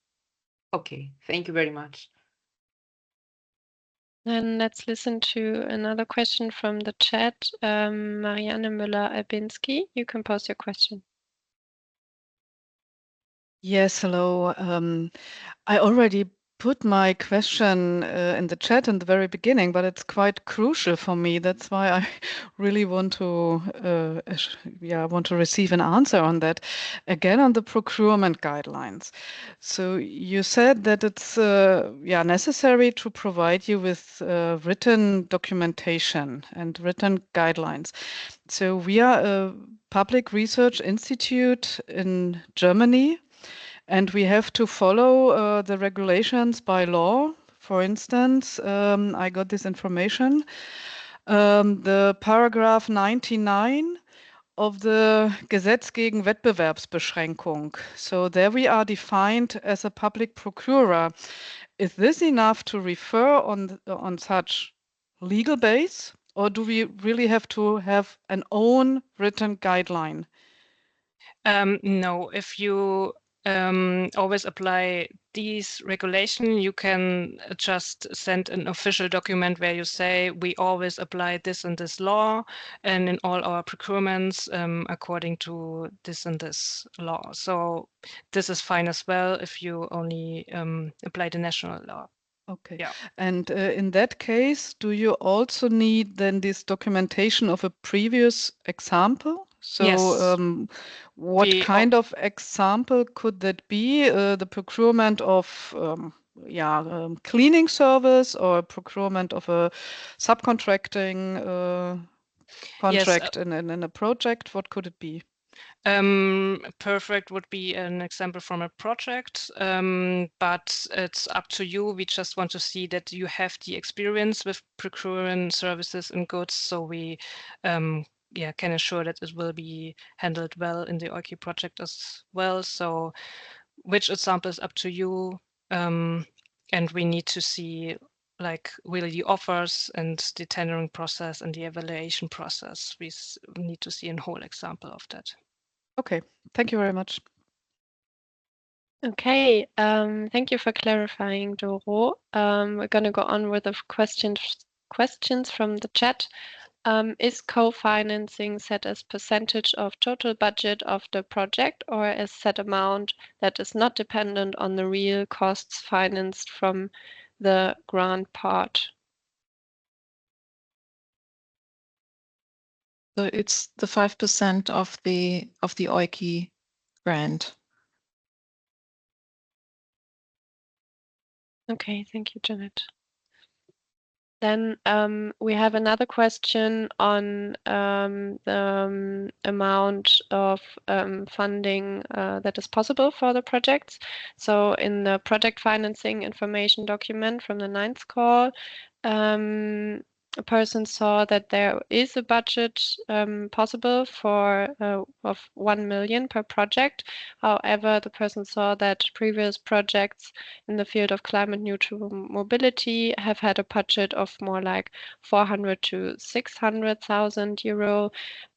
Okay, thank you very much. Then let's listen to another question from the chat. Marianne Müller-Albinski, you can pose your question. Yes, hello. I already put my question in the chat in the very beginning, but it's quite crucial for me. That's why I really want to receive an answer on that. Again, on the procurement guidelines. So you said that it's necessary to provide you with written documentation and written guidelines. So we are a public research institute in Germany, and we have to follow the regulations by law. For instance, I got this information. The paragraph 99 of the Gesetz gegen Wettbewerbsbeschränkung. So there we are defined as a public procurer. Is this enough to refer on such legal base, or do we really have to have an own written guideline? No, if you always apply these regulation. You can just send an official document where you say we always apply this and this law, and in all our procurements according to this and this law. So this is fine as well if you only apply the national law. Okay. Yeah. And in that case, do you also need then this documentation of a previous example? So Yes. what kind of example could that be? The procurement of cleaning service or procurement of a subcontracting contract in a project? What could it be? Perfect would be an example from a project, but it's up to you. We just want to see that you have the experience with procuring services and goods, so we can ensure that it will be handled well in the EUKI project as well. So which example is up to you, and we need to see like really the offers and the tendering process and the evaluation process. We need to see a whole example of that. Okay, thank you very much. Okay, thank you for clarifying, Doro. We're going to go on with the questions from the chat. Is co-financing set as percentage of total budget of the project or as set amount that is not dependent on the real costs financed from the grant part? So it's the 5% of the EUKI grant. Okay, thank you, Janet. Then we have another question on the amount of funding that is possible for the projects. So in the project financing information document from the 9th call, a person saw that there is a budget possible for of 1 million per project. However, the person saw that previous projects in the field of climate neutral mobility have had a budget of more like 400 to 600,000 euro.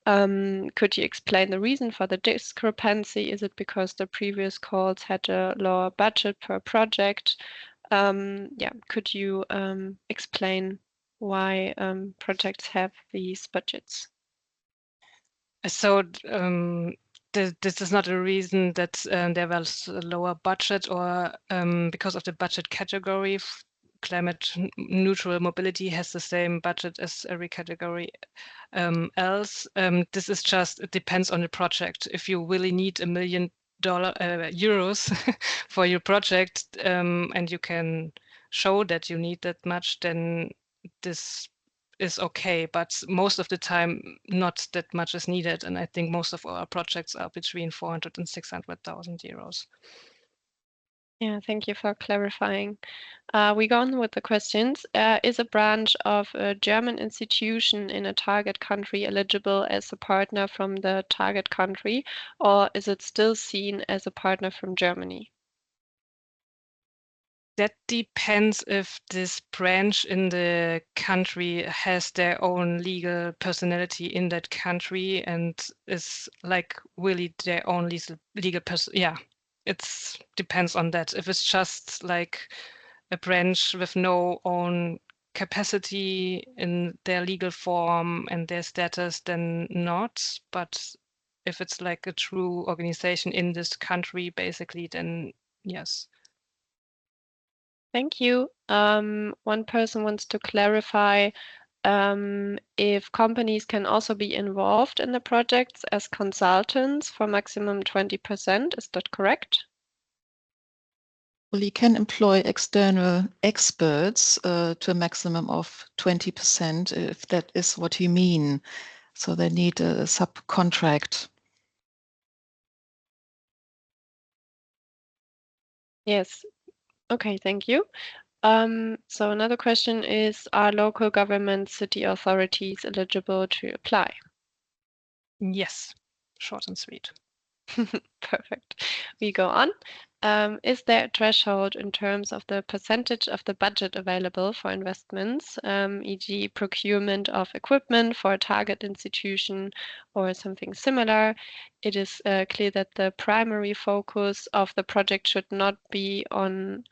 Could you explain the reason for the discrepancy? Is it because the previous calls had a lower budget per project? Could you explain why projects have these budgets? So this is not a reason that there was a lower budget or because of the budget category. Climate neutral mobility has the same budget as every category else. This is just, it depends on the project. If you really need $1 million euros for your project and you can show that you need that much, then this is okay, but most of the time not that much is needed, and I think most of our projects are between 400 and 600,000 euros. Yeah, thank you for clarifying. We go on with the questions. Is a branch of a German institution in a target country eligible as a partner from the target country, or is it still seen as a partner from Germany? That depends if this branch in the country has their own legal personality in that country and is like really their own legal person. Yeah, it depends on that. If it's just like a branch with no own capacity in their legal form and their status, then not. But if it's like a true organization in this country, basically, then yes. Thank you. One person wants to clarify if companies can also be involved in the projects as consultants for maximum 20%. Is that correct? Well, you can employ external experts to a maximum of 20%, if that is what you mean. So they need a subcontract. Yes. Okay, thank you. So another question is, are local government city authorities eligible to apply? Yes, short and sweet. Perfect. We go on. Is there a threshold in terms of the percentage of the budget available for investments, e.g. procurement of equipment for a target institution or something similar? It is clear that the primary focus of the project should not be on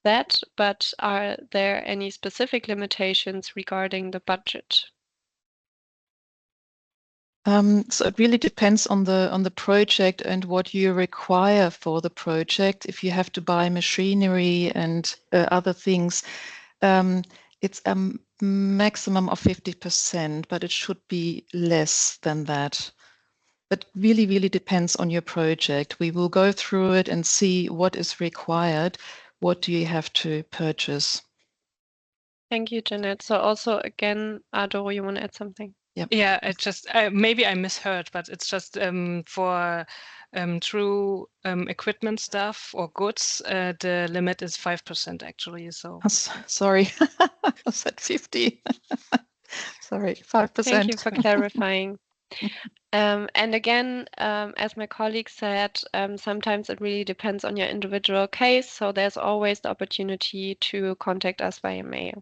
that, but are there any specific limitations regarding the budget? So it really depends on the project and what you require for the project. If you have to buy machinery and other things, it's a maximum of 50%, but it should be less than that. But really, really depends on your project. We will go through it and see what is required. What do you have to purchase? Thank you, Jeanette. So also again, Adoro, you want to add something? Yep. Yeah, it just maybe I misheard, but it's just for true equipment stuff or goods, the limit is 5% actually. So sorry, I was at 50. Sorry, 5%. Thank you for clarifying. And again, as my colleague said, sometimes it really depends on your individual case. So there's always the opportunity to contact us via mail.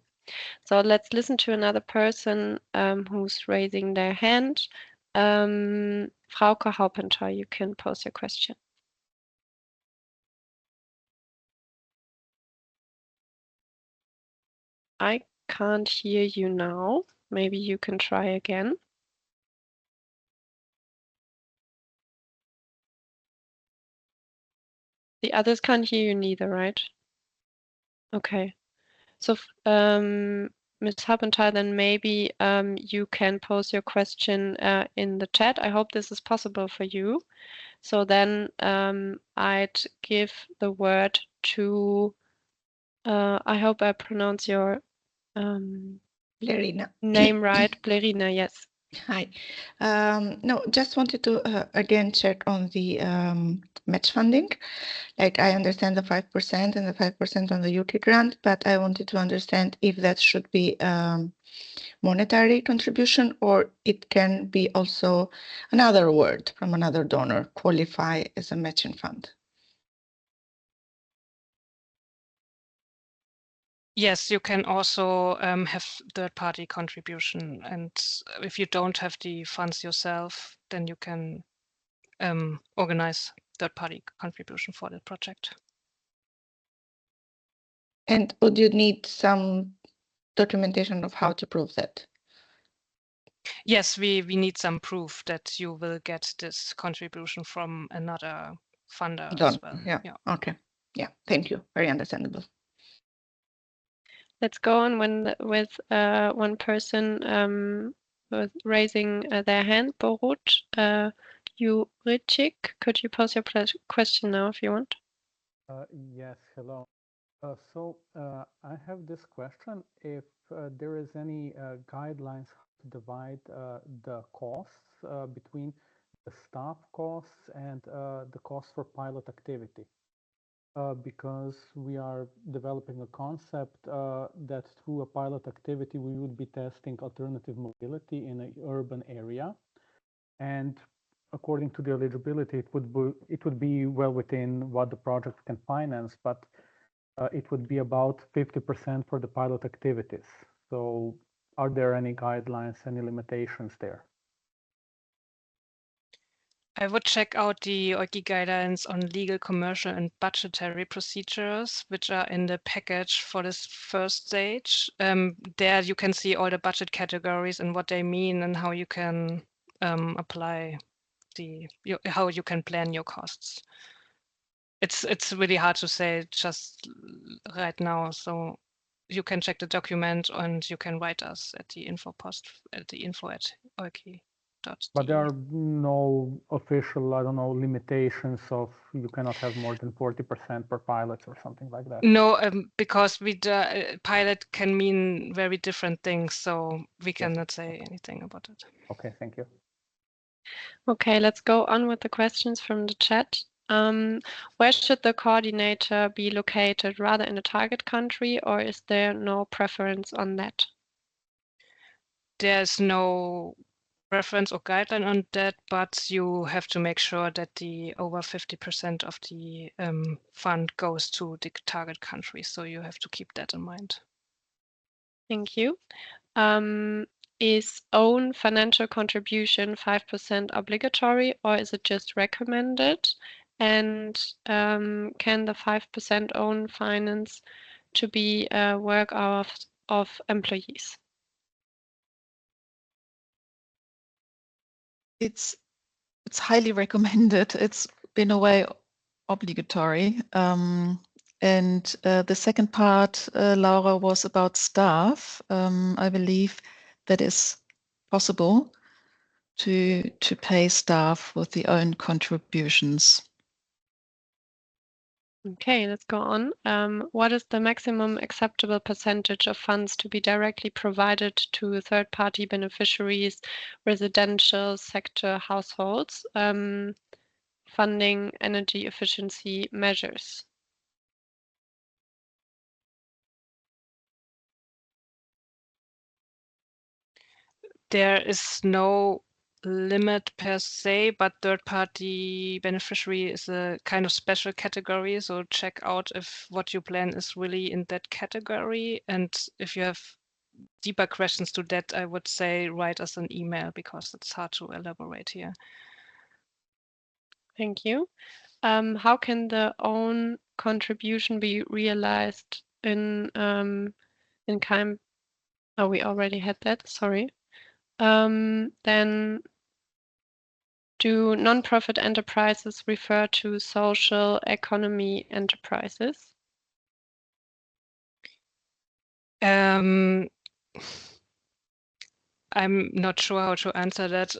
So let's listen to another person who's raising their hand. Frauke Haupenter, you can pose your question. I can't hear you now. Maybe you can try again. The others can't hear you neither, right? Okay. So, Ms. Haupenter, then maybe you can pose your question in the chat. I hope this is possible for you. So then I'd give the word to, I hope I pronounce your Blerina. name right. Blerina, yes. Hi. No, just wanted to again check on the match funding. Like I understand the 5% and the 5% on the EUKI grant, but I wanted to understand if that should be monetary contribution or it can be also another word from another donor qualify as a matching fund. yes, you can also have third-party contribution, and if you don't have the funds yourself, then you can organize third-party contribution for the project. And would you need some documentation of how to prove that? Yes, we need some proof that you will get this contribution from another funder as well. Yeah. Okay. Yeah. Thank you. Very understandable. Let's go on with one person raising their hand. Borut Juricic, could you pose your question now if you want? Yes, hello. I have this question. If there is any guidelines to divide the costs between the staff costs and the costs for pilot activity. Because we are developing a concept that through a pilot activity we would be testing alternative mobility in an urban area, and according to the eligibility, it would be well within what the project can finance, but it would be about 50% for the pilot activities. So, are there any guidelines, any limitations there? I would check out the EUKI guidelines on legal, commercial, and budgetary procedures, which are in the package for this first stage. There you can see all the budget categories and what they mean and how you can apply how you can plan your costs. It's really hard to say just right now. So you can check the document and you can write us at the info at EUKI. But there are no official, I don't know, limitations of you cannot have more than 40% per pilot or something like that. No, because pilot can mean very different things, so we cannot say anything about it. Okay, thank you. Okay, let's go on with the questions from the chat. Where should the coordinator be located, rather in a target country, or is there no preference on that? There's no reference or guideline on that, but you have to make sure that the over 50% of the fund goes to the target country. So you have to keep that in mind. Thank you. Is own financial contribution 5% obligatory, or is it just recommended? And can the 5% own finance to be work hours of employees? It's highly recommended. It's in a way obligatory. And the second part, Laura, was about staff. I believe that is possible to pay staff with the own contributions. Okay, let's go on. What is the maximum acceptable percentage of funds to be directly provided to third-party beneficiaries, residential sector households, funding energy efficiency measures? There is no limit per se, but third-party beneficiary is a kind of special category. So check out if what you plan is really in that category. And if you have deeper questions to that, I would say write us an email because it's hard to elaborate here. Thank you. How can the own contribution be realized in kind? Oh, we already had that. Sorry. Then do non-profit enterprises refer to social economy enterprises? I'm not sure how to answer that.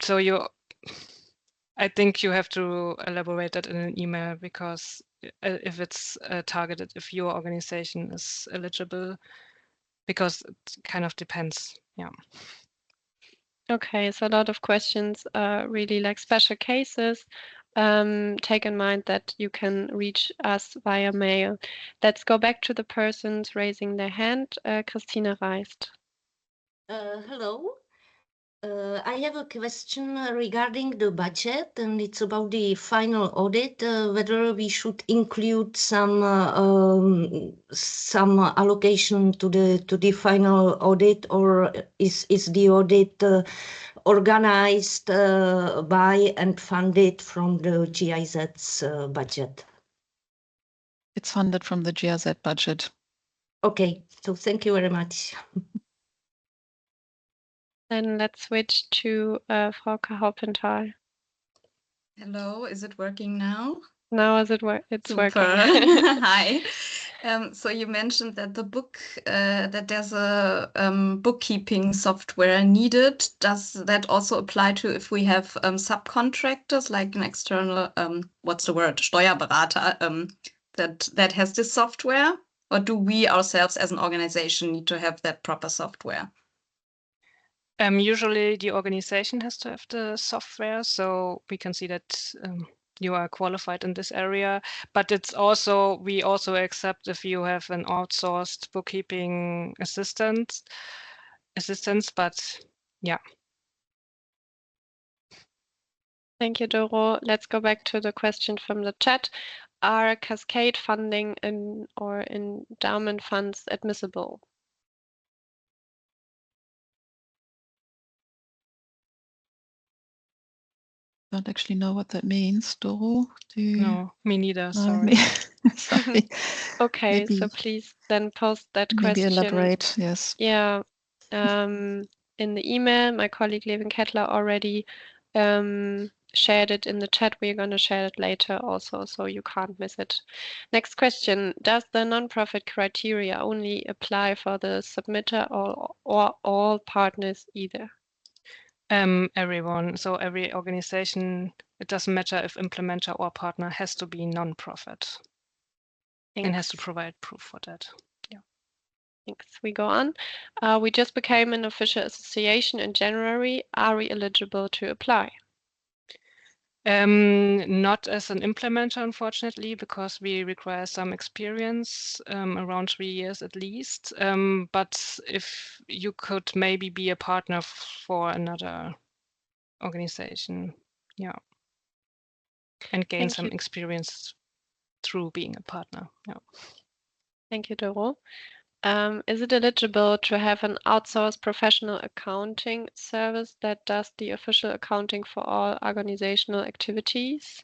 So I think you have to elaborate that in an email because if it's targeted, if your organization is eligible, because it kind of depends. Yeah. Okay, so a lot of questions really like special cases. Take in mind that you can reach us via mail. Let's go back to the persons raising their hand. Christine Reist. Hello. I have a question regarding the budget, and it's about the final audit, whether we should include some allocation to the final audit, or is the audit organized by and funded from the GIZ's budget? It's funded from the GIZ budget. Okay, so thank you very much. Then let's switch to Frauke Haupenthal. Hello, is it working now? Now is it it's Super. working. Hi. So you mentioned that that there's a bookkeeping software needed. Does that also apply to if we have subcontractors, like an external, what's the word, Steuerberater, that has this software? Or do we ourselves as an organization need to have that proper software? Usually the organization has to have the software, so we can see that you are qualified in this area. But it's also, we also accept if you have an outsourced bookkeeping assistance, but yeah. Thank you, Doro. Let's go back to the question from the chat. Are cascade funding or endowment funds admissible? Don't actually know what that means. Doro, do you? No, me neither. No, sorry. Sorry. Okay, Maybe, so please then post that maybe question. elaborate. Yes. Yeah. In the email, my colleague Levin Kettler already shared it in the chat. We're going to share it later also, so you can't miss it. Next question. Does the nonprofit criteria only apply for the submitter or all partners either? Everyone. So every organization, it doesn't matter if implementer or partner, has to be non-profit and has to provide proof for that. Yeah. Thanks. We go on. We just became an official association in January. Are we eligible to apply? Not as an implementer, unfortunately, because we require some experience, around 3 years at least. But if you could maybe be a partner for another organization, yeah, and gain Thank some you. experience through being a partner. Yeah. Thank you, Doro. Is it eligible to have an outsourced professional accounting service that does the official accounting for all organizational activities?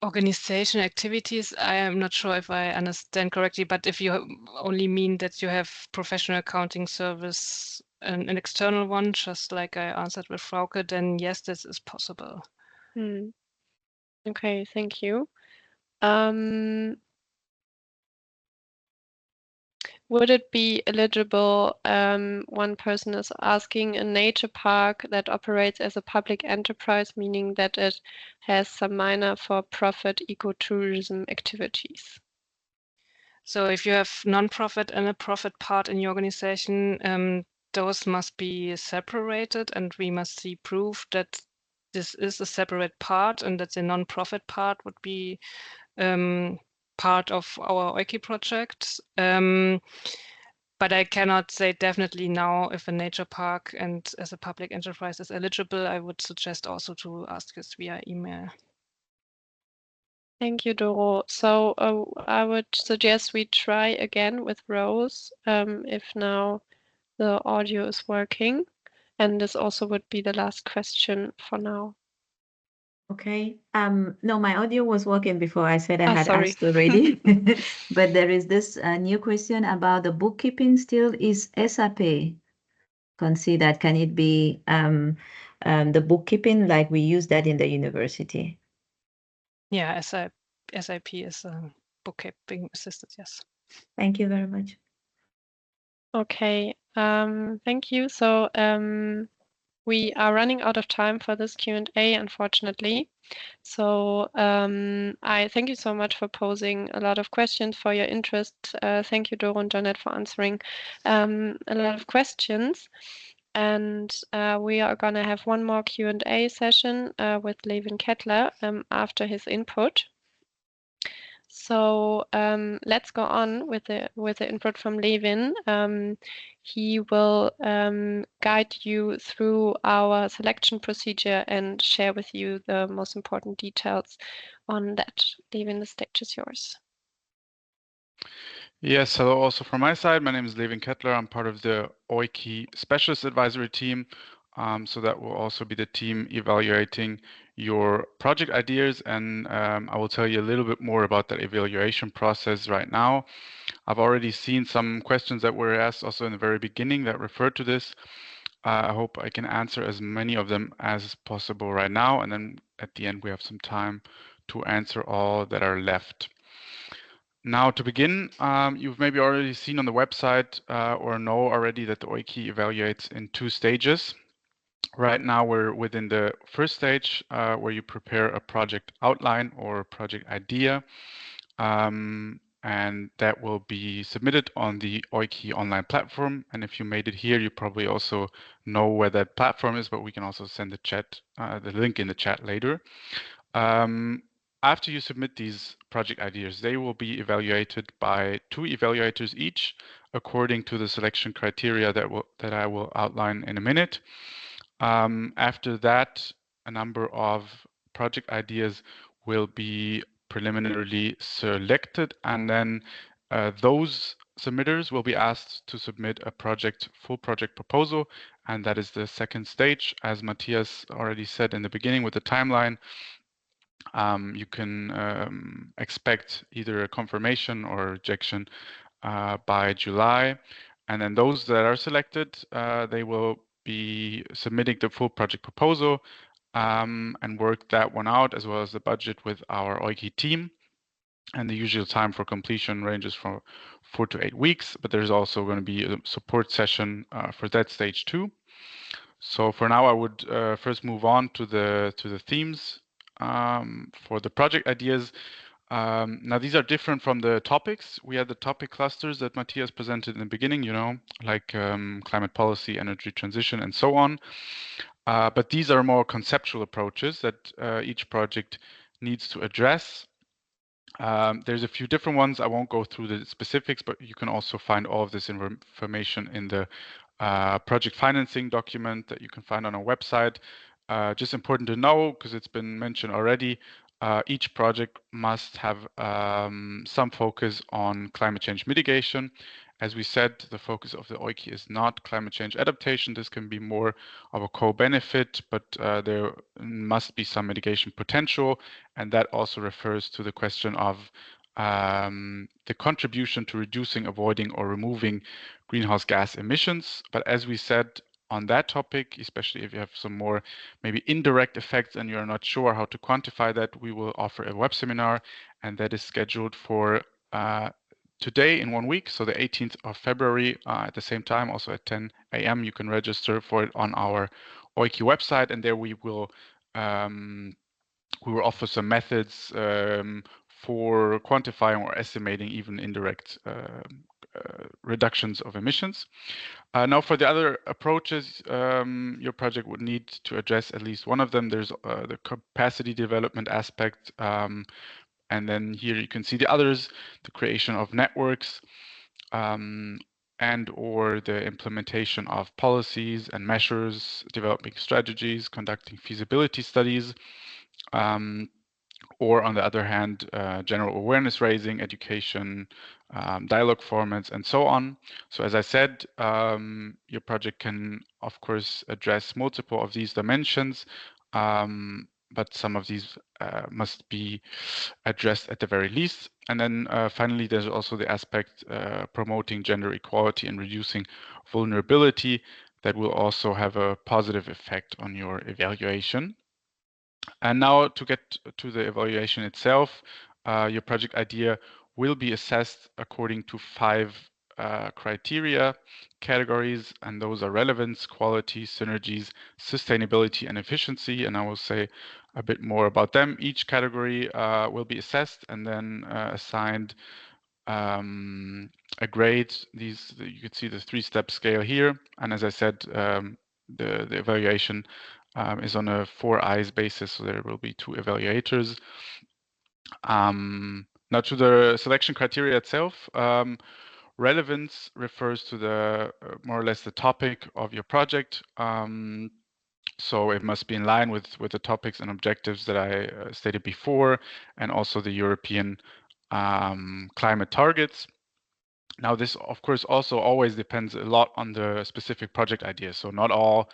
Organization activities, I am not sure if I understand correctly, but if you only mean that you have professional accounting service, an external one, just like I answered with Frauke, then yes, this is possible. Okay, thank you. Would it be eligible, one person is asking, a nature park that operates as a public enterprise, meaning that it has some minor for-profit ecotourism activities? So if you have non-profit and a profit part in your organization, those must be separated, and we must see proof that this is a separate part and that the non-profit part would be part of our EUKI project. But I cannot say definitely now if a nature park and as a public enterprise is eligible. I would suggest also to ask this via email. Thank you, Doro. So I would suggest we try again with Rose, if now the audio is working. And this also would be the last question for now. Okay. No, my audio was working before. I said I had sorry. asked already. But there is this new question about the bookkeeping still. Is SAP considered? Can it be the bookkeeping like we use that in the university? Yeah, SAP is a bookkeeping assistant, yes. Thank you very much. Okay, thank you. So we are running out of time for this Q&A, unfortunately. So I thank you so much for posing a lot of questions, for your interest. Thank you, Doro and Janet, for answering a lot of questions. And we are going to have one more Q&A session with Levin Kettler after his input. So let's go on with the input from Levin. He will guide you through our selection procedure and share with you the most important details on that. Levin, the stage is yours. Yes, hello also from my side. My name is Levin Kettler. I'm part of the EUKI Specialist Advisory Team. So that will also be the team evaluating your project ideas, and I will tell you a little bit more about that evaluation process right now. I've already seen some questions that were asked also in the very beginning that referred to this. I hope I can answer as many of them as possible right now, and then at the end we have some time to answer all that are left. Now, to begin, you've maybe already seen on the website or know already that the EUKI evaluates in 2 stages. Right now, we're within the first stage where you prepare a project outline or a project idea, and that will be submitted on the EUKI online platform. And if you made it here, you probably also know where that platform is, but we can also send the link in the chat later. After you submit these project ideas, they will be evaluated by 2 evaluators each, according to the selection criteria that I will outline in a minute. After that, a number of project ideas will be preliminarily selected, and then those submitters will be asked to submit a full project proposal, and that is the second stage. As Matthias already said in the beginning with the timeline, you can expect either a confirmation or rejection by July. And then those that are selected, they will be submitting the full project proposal and work that one out, as well as the budget with our EUKI team. And the usual time for completion ranges from 4 to 8 weeks, but there's also going to be a support session for that stage too. So for now, I would first move on to the themes for the project ideas. Now, these are different from the topics. We had the topic clusters that Matthias presented in the beginning, you know, like climate policy, energy transition, and so on. But these are more conceptual approaches that each project needs to address. There's a few different ones. I won't go through the specifics, but you can also find all of this information in the project financing document that you can find on our website. Just important to know, because it's been mentioned already, each project must have some focus on climate change mitigation. As we said, the focus of the EUKI is not climate change adaptation. This can be more of a co-benefit, but there must be some mitigation potential. And that also refers to the question of the contribution to reducing, avoiding, or removing greenhouse gas emissions. But as we said on that topic, especially if you have some more maybe indirect effects and you're not sure how to quantify that, we will offer a web seminar, and that is scheduled for today in 1 week, so the 18th of February at the same time, also at 10 a.m. You can register for it on our EUKI website, and there we will offer some methods for quantifying or estimating even indirect reductions of emissions. Now, for the other approaches, your project would need to address at least one of them. There's the capacity development aspect, and then here you can see the others, the creation of networks, and or the implementation of policies and measures, developing strategies, conducting feasibility studies, or on the other hand, general awareness raising, education, dialogue formats, and so on. So as I said, your project can, of course, address multiple of these dimensions, but some of these must be addressed at the very least. And then finally, there's also the aspect promoting gender equality and reducing vulnerability that will also have a positive effect on your evaluation. And now to get to the evaluation itself, your project idea will be assessed according to 5 criteria categories, and those are relevance, quality, synergies, sustainability, and efficiency. And I will say a bit more about them. Each category will be assessed and then assigned a grade. These, you can see the 3-step scale here. And as I said, the evaluation is on a 4 eyes basis, so there will be 2 evaluators. Now to the selection criteria itself, relevance refers to the more or less the topic of your project. So it must be in line with the topics and objectives that I stated before, and also the European climate targets. Now, this, of course, also always depends a lot on the specific project idea. So not all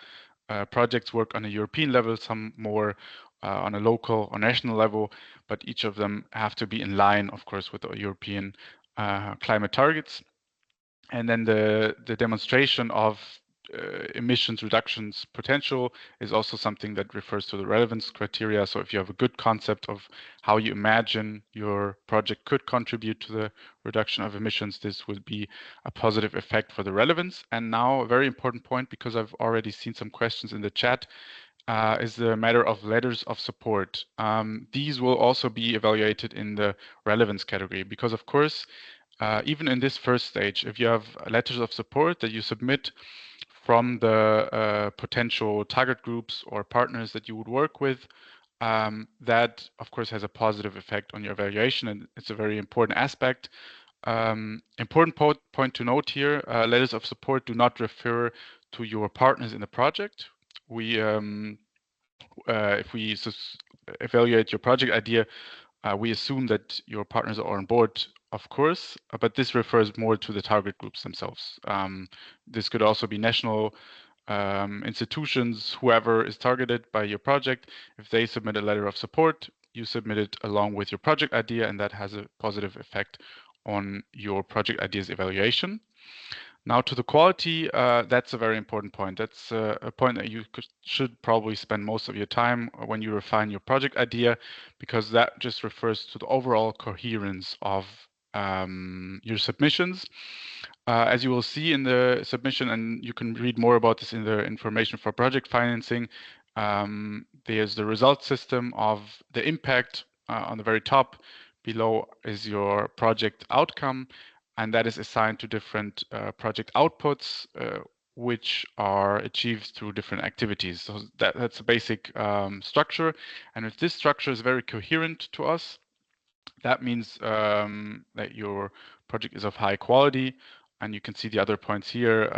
projects work on a European level, some more on a local or national level, but each of them have to be in line, of course, with the European climate targets. And then the demonstration of emissions reductions potential is also something that refers to the relevance criteria. So if you have a good concept of how you imagine your project could contribute to the reduction of emissions, this will be a positive effect for the relevance. And now a very important point, because I've already seen some questions in the chat, is the matter of letters of support. These will also be evaluated in the relevance category, because of course, even in this first stage, if you have letters of support that you submit from the potential target groups or partners that you would work with, that of course has a positive effect on your evaluation, and it's a very important aspect. Important point to note here, letters of support do not refer to your partners in the project. We, if we evaluate your project idea, we assume that your partners are on board, of course, but this refers more to the target groups themselves. This could also be national institutions, whoever is targeted by your project. If they submit a letter of support, you submit it along with your project idea, and that has a positive effect on your project idea's evaluation. Now to the quality, that's a very important point. That's a point that you should probably spend most of your time when you refine your project idea, because that just refers to the overall coherence of your submissions. As you will see in the submission, and you can read more about this in the information for project financing, there's the result system of the impact on the very top, below is your project outcome, and that is assigned to different project outputs, which are achieved through different activities. So that's a basic structure, and if this structure is very coherent to us, that means that your project is of high quality, and you can see the other points here,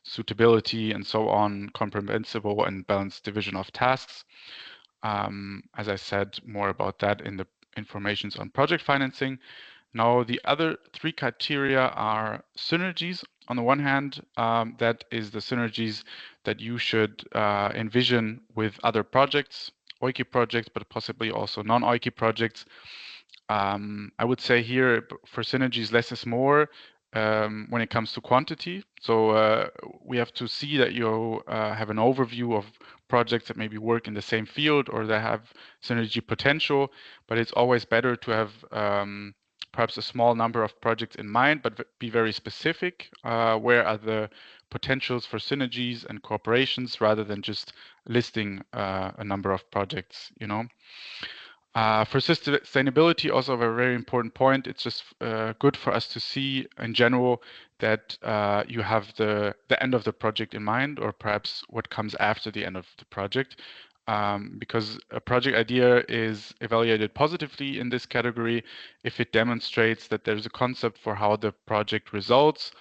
suitability and so on, comprehensible and balanced division of tasks. As I said, more about that in the informations on project financing. Now, the other three criteria are synergies. On the one hand, that is the synergies that you should envision with other projects, EUKI projects, but possibly also non-EUKI projects. I would say here for synergies, less is more when it comes to quantity. So we have to see that you have an overview of projects that maybe work in the same field or that have synergy potential, but it's always better to have perhaps a small number of projects in mind, but be very specific. Where are the potentials for synergies and cooperations rather than just listing a number of projects, you know? For sustainability, also a very important point. It's just good for us to see in general that you have the end of the project in mind, or perhaps what comes after the end of the project. Because a project idea is evaluated positively in this category if it demonstrates that there's a concept for how the project results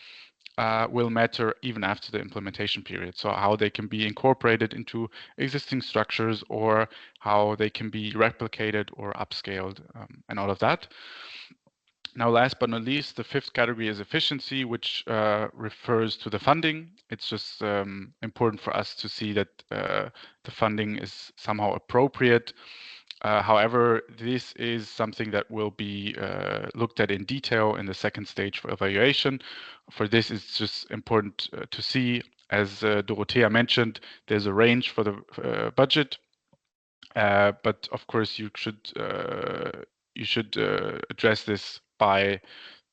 will matter even after the implementation period. So how they can be incorporated into existing structures, or how they can be replicated or upscaled, and all of that. Now, last but not least, the fifth category is efficiency, which refers to the funding. It's just important for us to see that the funding is somehow appropriate. However, this is something that will be looked at in detail in the second stage for evaluation. For this, it's just important to see, as Dorothea mentioned, there's a range for the budget, but of course you should address this by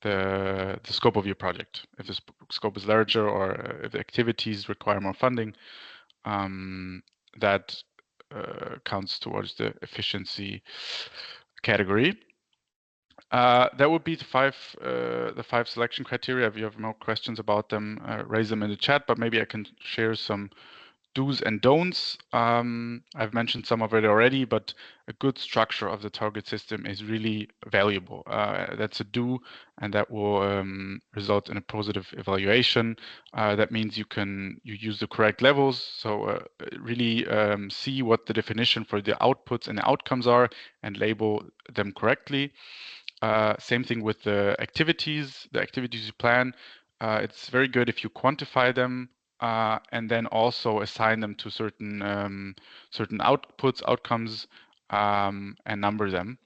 the scope of your project. If the scope is larger, or if the activities require more funding, that counts towards the efficiency category. That would be the five selection criteria. If you have more questions about them, raise them in the chat, but maybe I can share some do's and don'ts. I've mentioned some of it already, but a good structure of the target system is really valuable. That's a do, and that will result in a positive evaluation. That means you use the correct levels. So really see what the definition for the outputs and the outcomes are and label them correctly. Same thing with the activities you plan. It's very good if you quantify them, and then also assign them to certain outputs, outcomes, and number them.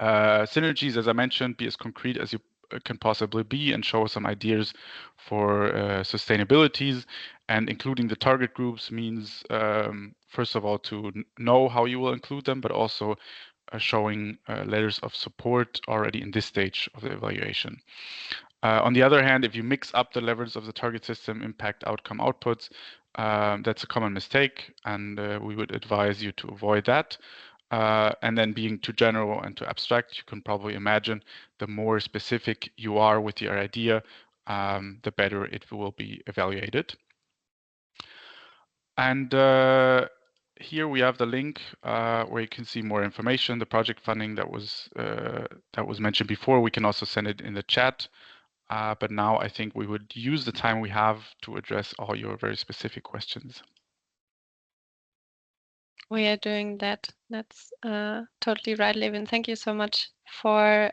Synergies, as I mentioned, be as concrete as you can possibly be, and show some ideas for sustainabilities. And including the target groups means, first of all, to know how you will include them, but also showing letters of support already in this stage of the evaluation. On the other hand, if you mix up the levels of the target system, impact, outcome, outputs, that's a common mistake, and we would advise you to avoid that. And then being too general and too abstract, you can probably imagine the more specific you are with your idea, the better it will be evaluated. And here we have the link where you can see more information. The project funding that was mentioned before, we can also send it in the chat. But now I think we would use the time we have to address all your very specific questions. We are doing that. That's totally right, Levin. Thank you so much for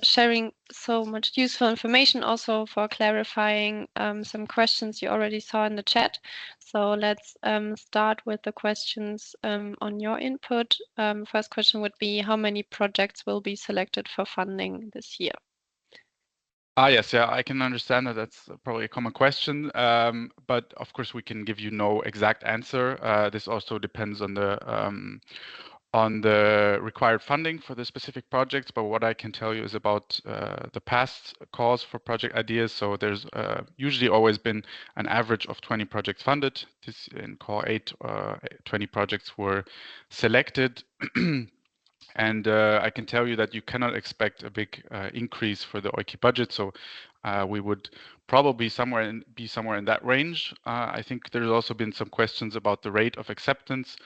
sharing so much useful information, also for clarifying some questions you already saw in the chat. So let's start with the questions on your input. First question would be, how many projects will be selected for funding this year? Yes, yeah, I can understand that that's probably a common question, but of course we can give you no exact answer. This also depends on the required funding for the specific projects. But what I can tell you is about the past calls for project ideas. So there's usually always been an average of 20 projects funded. This in call 8, 20 projects were selected. And I can tell you that you cannot expect a big increase for the EUKI budget. So we would probably be somewhere in that range. I think there's also been some questions about the rate of acceptance.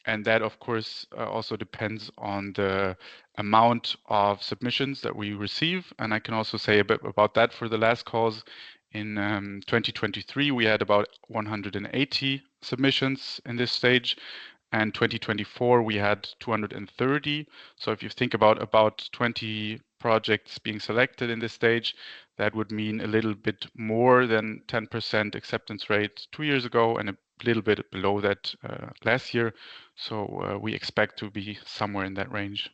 And that, of course, also depends on the amount of submissions that we receive. And I can also say a bit about that for the last calls. In 2023, we had about 180 submissions in this stage. And 2024, we had 230. So if you think about 20 projects being selected in this stage, that would mean a little bit more than 10% acceptance rate 2 years ago and a little bit below that last year. So we expect to be somewhere in that range.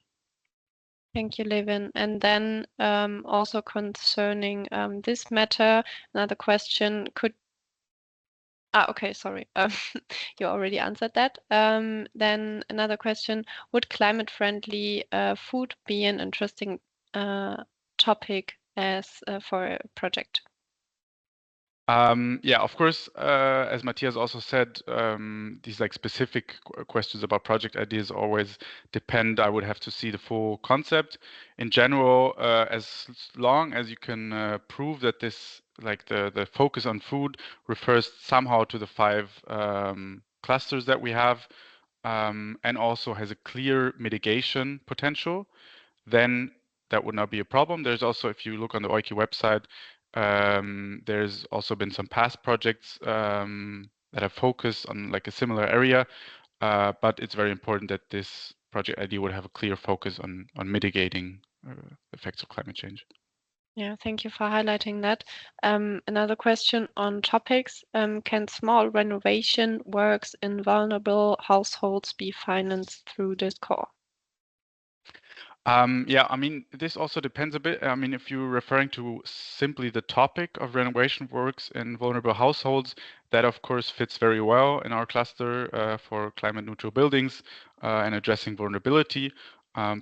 Thank you, Levin. And then also concerning this matter, another question okay, sorry. You already answered that. Then another question, would climate-friendly food be an interesting topic for a project? Yeah, of course, as Matthias also said, these like specific questions about project ideas always depend. I would have to see the full concept. In general, as long as you can prove that this, like the focus on food refers somehow to the 5 clusters that we have, and also has a clear mitigation potential, then that would not be a problem. There's also, if you look on the EUKI website, there's also been some past projects that have focused on like a similar area, but it's very important that this project idea would have a clear focus on mitigating effects of climate change. Yeah, thank you for highlighting that. Another question on topics. Can small renovation works in vulnerable households be financed through this call? Yeah, I mean, this also depends a bit. I mean, if you're referring to simply the topic of renovation works in vulnerable households, that of course fits very well in our cluster for climate neutral buildings and addressing vulnerability.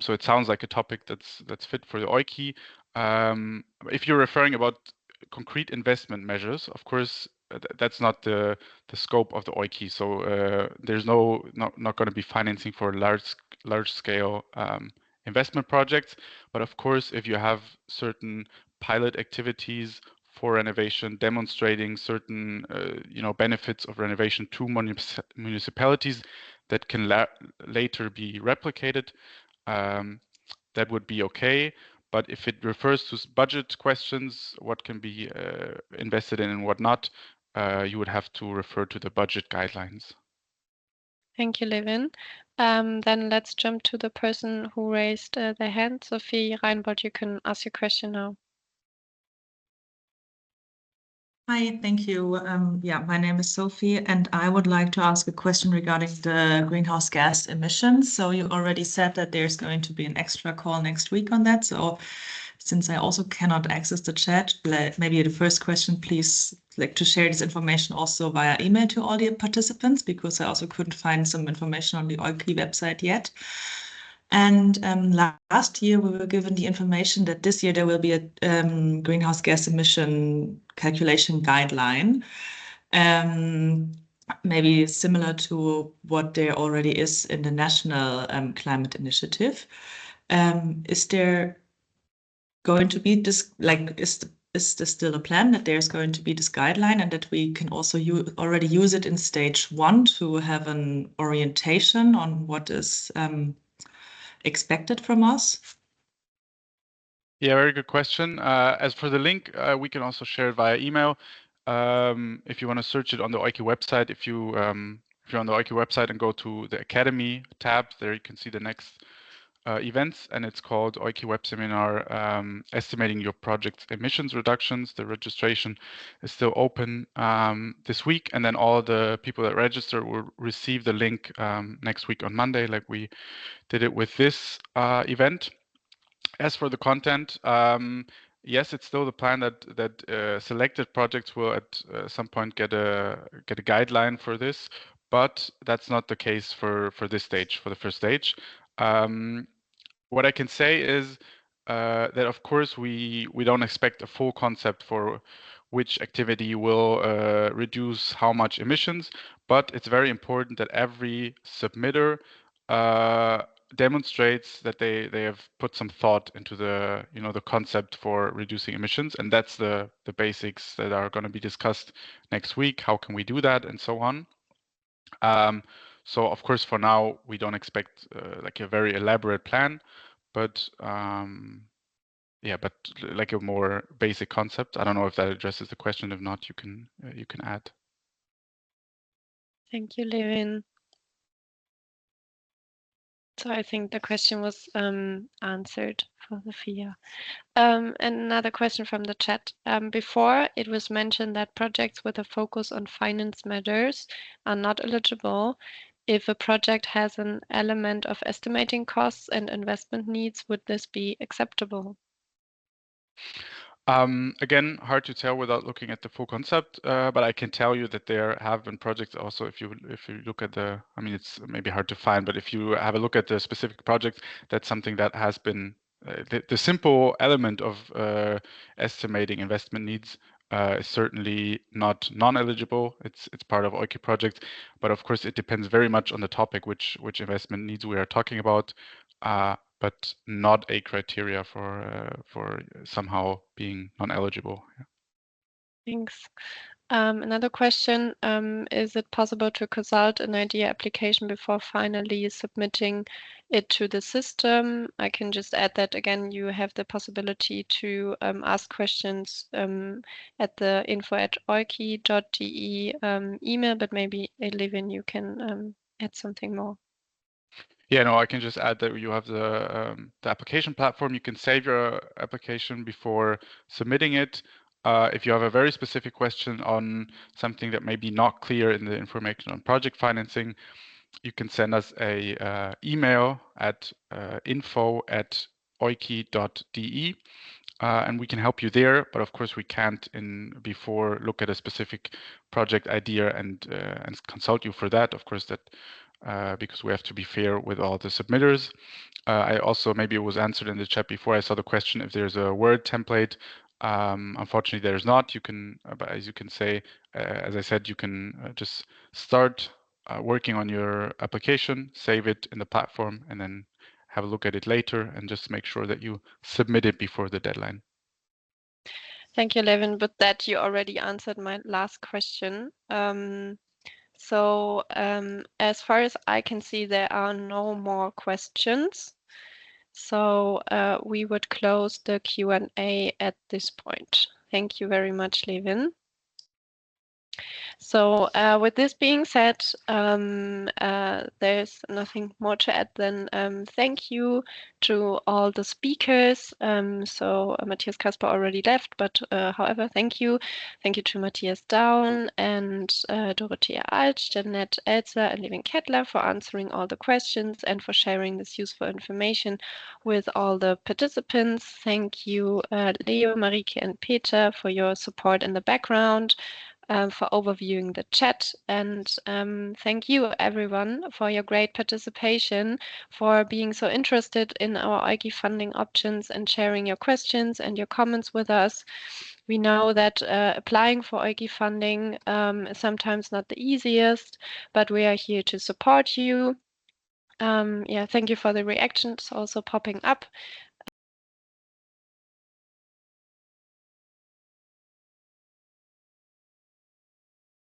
So it sounds like a topic that's fit for the EUKI. If you're referring about concrete investment measures, of course, that's not the scope of the EUKI. So there's not going to be financing for large scale investment projects. But of course, if you have certain pilot activities for renovation, demonstrating certain benefits of renovation to municipalities that can later be replicated, that would be okay. But if it refers to budget questions, what can be invested in and what not, you would have to refer to the budget guidelines. Thank you, Levin. Then let's jump to the person who raised their hand. Sophie Reinbold, you can ask your question now. Hi, thank you. Yeah, my name is Sophie, and I would like to ask a question regarding the greenhouse gas emissions. So you already said that there's going to be an extra call next week on that. So since I also cannot access the chat, maybe the first question, please, like to share this information also via email to all the participants, because I also couldn't find some information on the EUKI website yet. And last year, we were given the information that this year there will be a greenhouse gas emission calculation guideline, maybe similar to what there already is in the National Climate Initiative. Is there going to be this, like, is this still a plan that there's going to be this guideline and that we can also already use it in stage 1 to have an orientation on what is expected from us? Yeah, very good question. As for the link, we can also share it via email. If you want to search it on the EUKI website, if you're on the EUKI website and go to the Academy tab, there you can see the next events, and it's called EUKI Web Seminar, Estimating Your Project's Emissions Reductions. The registration is still open this week, and then all the people that register will receive the link next week on Monday, like we did it with this event. As for the content, yes, it's still the plan that selected projects will at some point get a guideline for this, but that's not the case for this stage, for the first stage. What I can say is that of course we don't expect a full concept for which activity will reduce how much emissions, but it's very important that every submitter demonstrates that they have put some thought into the the concept for reducing emissions, and that's the basics that are going to be discussed next week. How can we do that, and so on. So of course, for now, we don't expect like a very elaborate plan, but yeah, but like a more basic concept. I don't know if that addresses the question. If not, you can add. Thank you, Levin. So I think the question was answered for Sophia. And another question from the chat. Before, it was mentioned that projects with a focus on finance matters are not eligible. If a project has an element of estimating costs and investment needs, would this be acceptable? Again, hard to tell without looking at the full concept, but I can tell you that there have been projects also. If you look at the, I mean, it's maybe hard to find, but if you have a look at the specific projects, that's something that has been the simple element of estimating investment needs is certainly not non-eligible. It's part of EUKI projects, but of course it depends very much on the topic, which investment needs we are talking about. But not a criteria for somehow being non-eligible. Yeah. Thanks. Another question, is it possible to consult an idea application before finally submitting it to the system? I can just add that again, you have the possibility to ask questions at the info@euki.de email, but maybe Levin, you can add something more. Yeah, no, I can just add that you have the application platform. You can save your application before submitting it. If you have a very specific question on something that may be not clear in the information on project financing, you can send us a email at info@euki.de. And we can help you there, but of course we can't before look at a specific project idea and consult you for that. Of course, that because we have to be fair with all the submitters. I also, maybe it was answered in the chat before, I saw the question if there's a Word template. Unfortunately, there's not. You can, but as you can say, as I said, you can just start working on your application, save it in the platform, and then have a look at it later and just make sure that you submit it before the deadline. Thank you, Levin. With that, you already answered my last question. So as far as I can see, there are no more questions. So we would close the Q&A at this point. Thank you very much, Levin. So with this being said, there's nothing more to add than thank you to all the speakers. So Matthias, Casper already left, but however, thank you. Thank you to Matthias Down and Dorothea Alt, Jeanette Elzer, and Levin Kettler for answering all the questions and for sharing this useful information with all the participants. Thank you, Leo, Marike, and Peter for your support in the background. For overviewing the chat, and thank you everyone for your great participation, for being so interested in our EUKI funding options and sharing your questions and your comments with us. We know that applying for EUKI funding is sometimes not the easiest, but we are here to support you. Yeah, thank you for the reactions also popping up.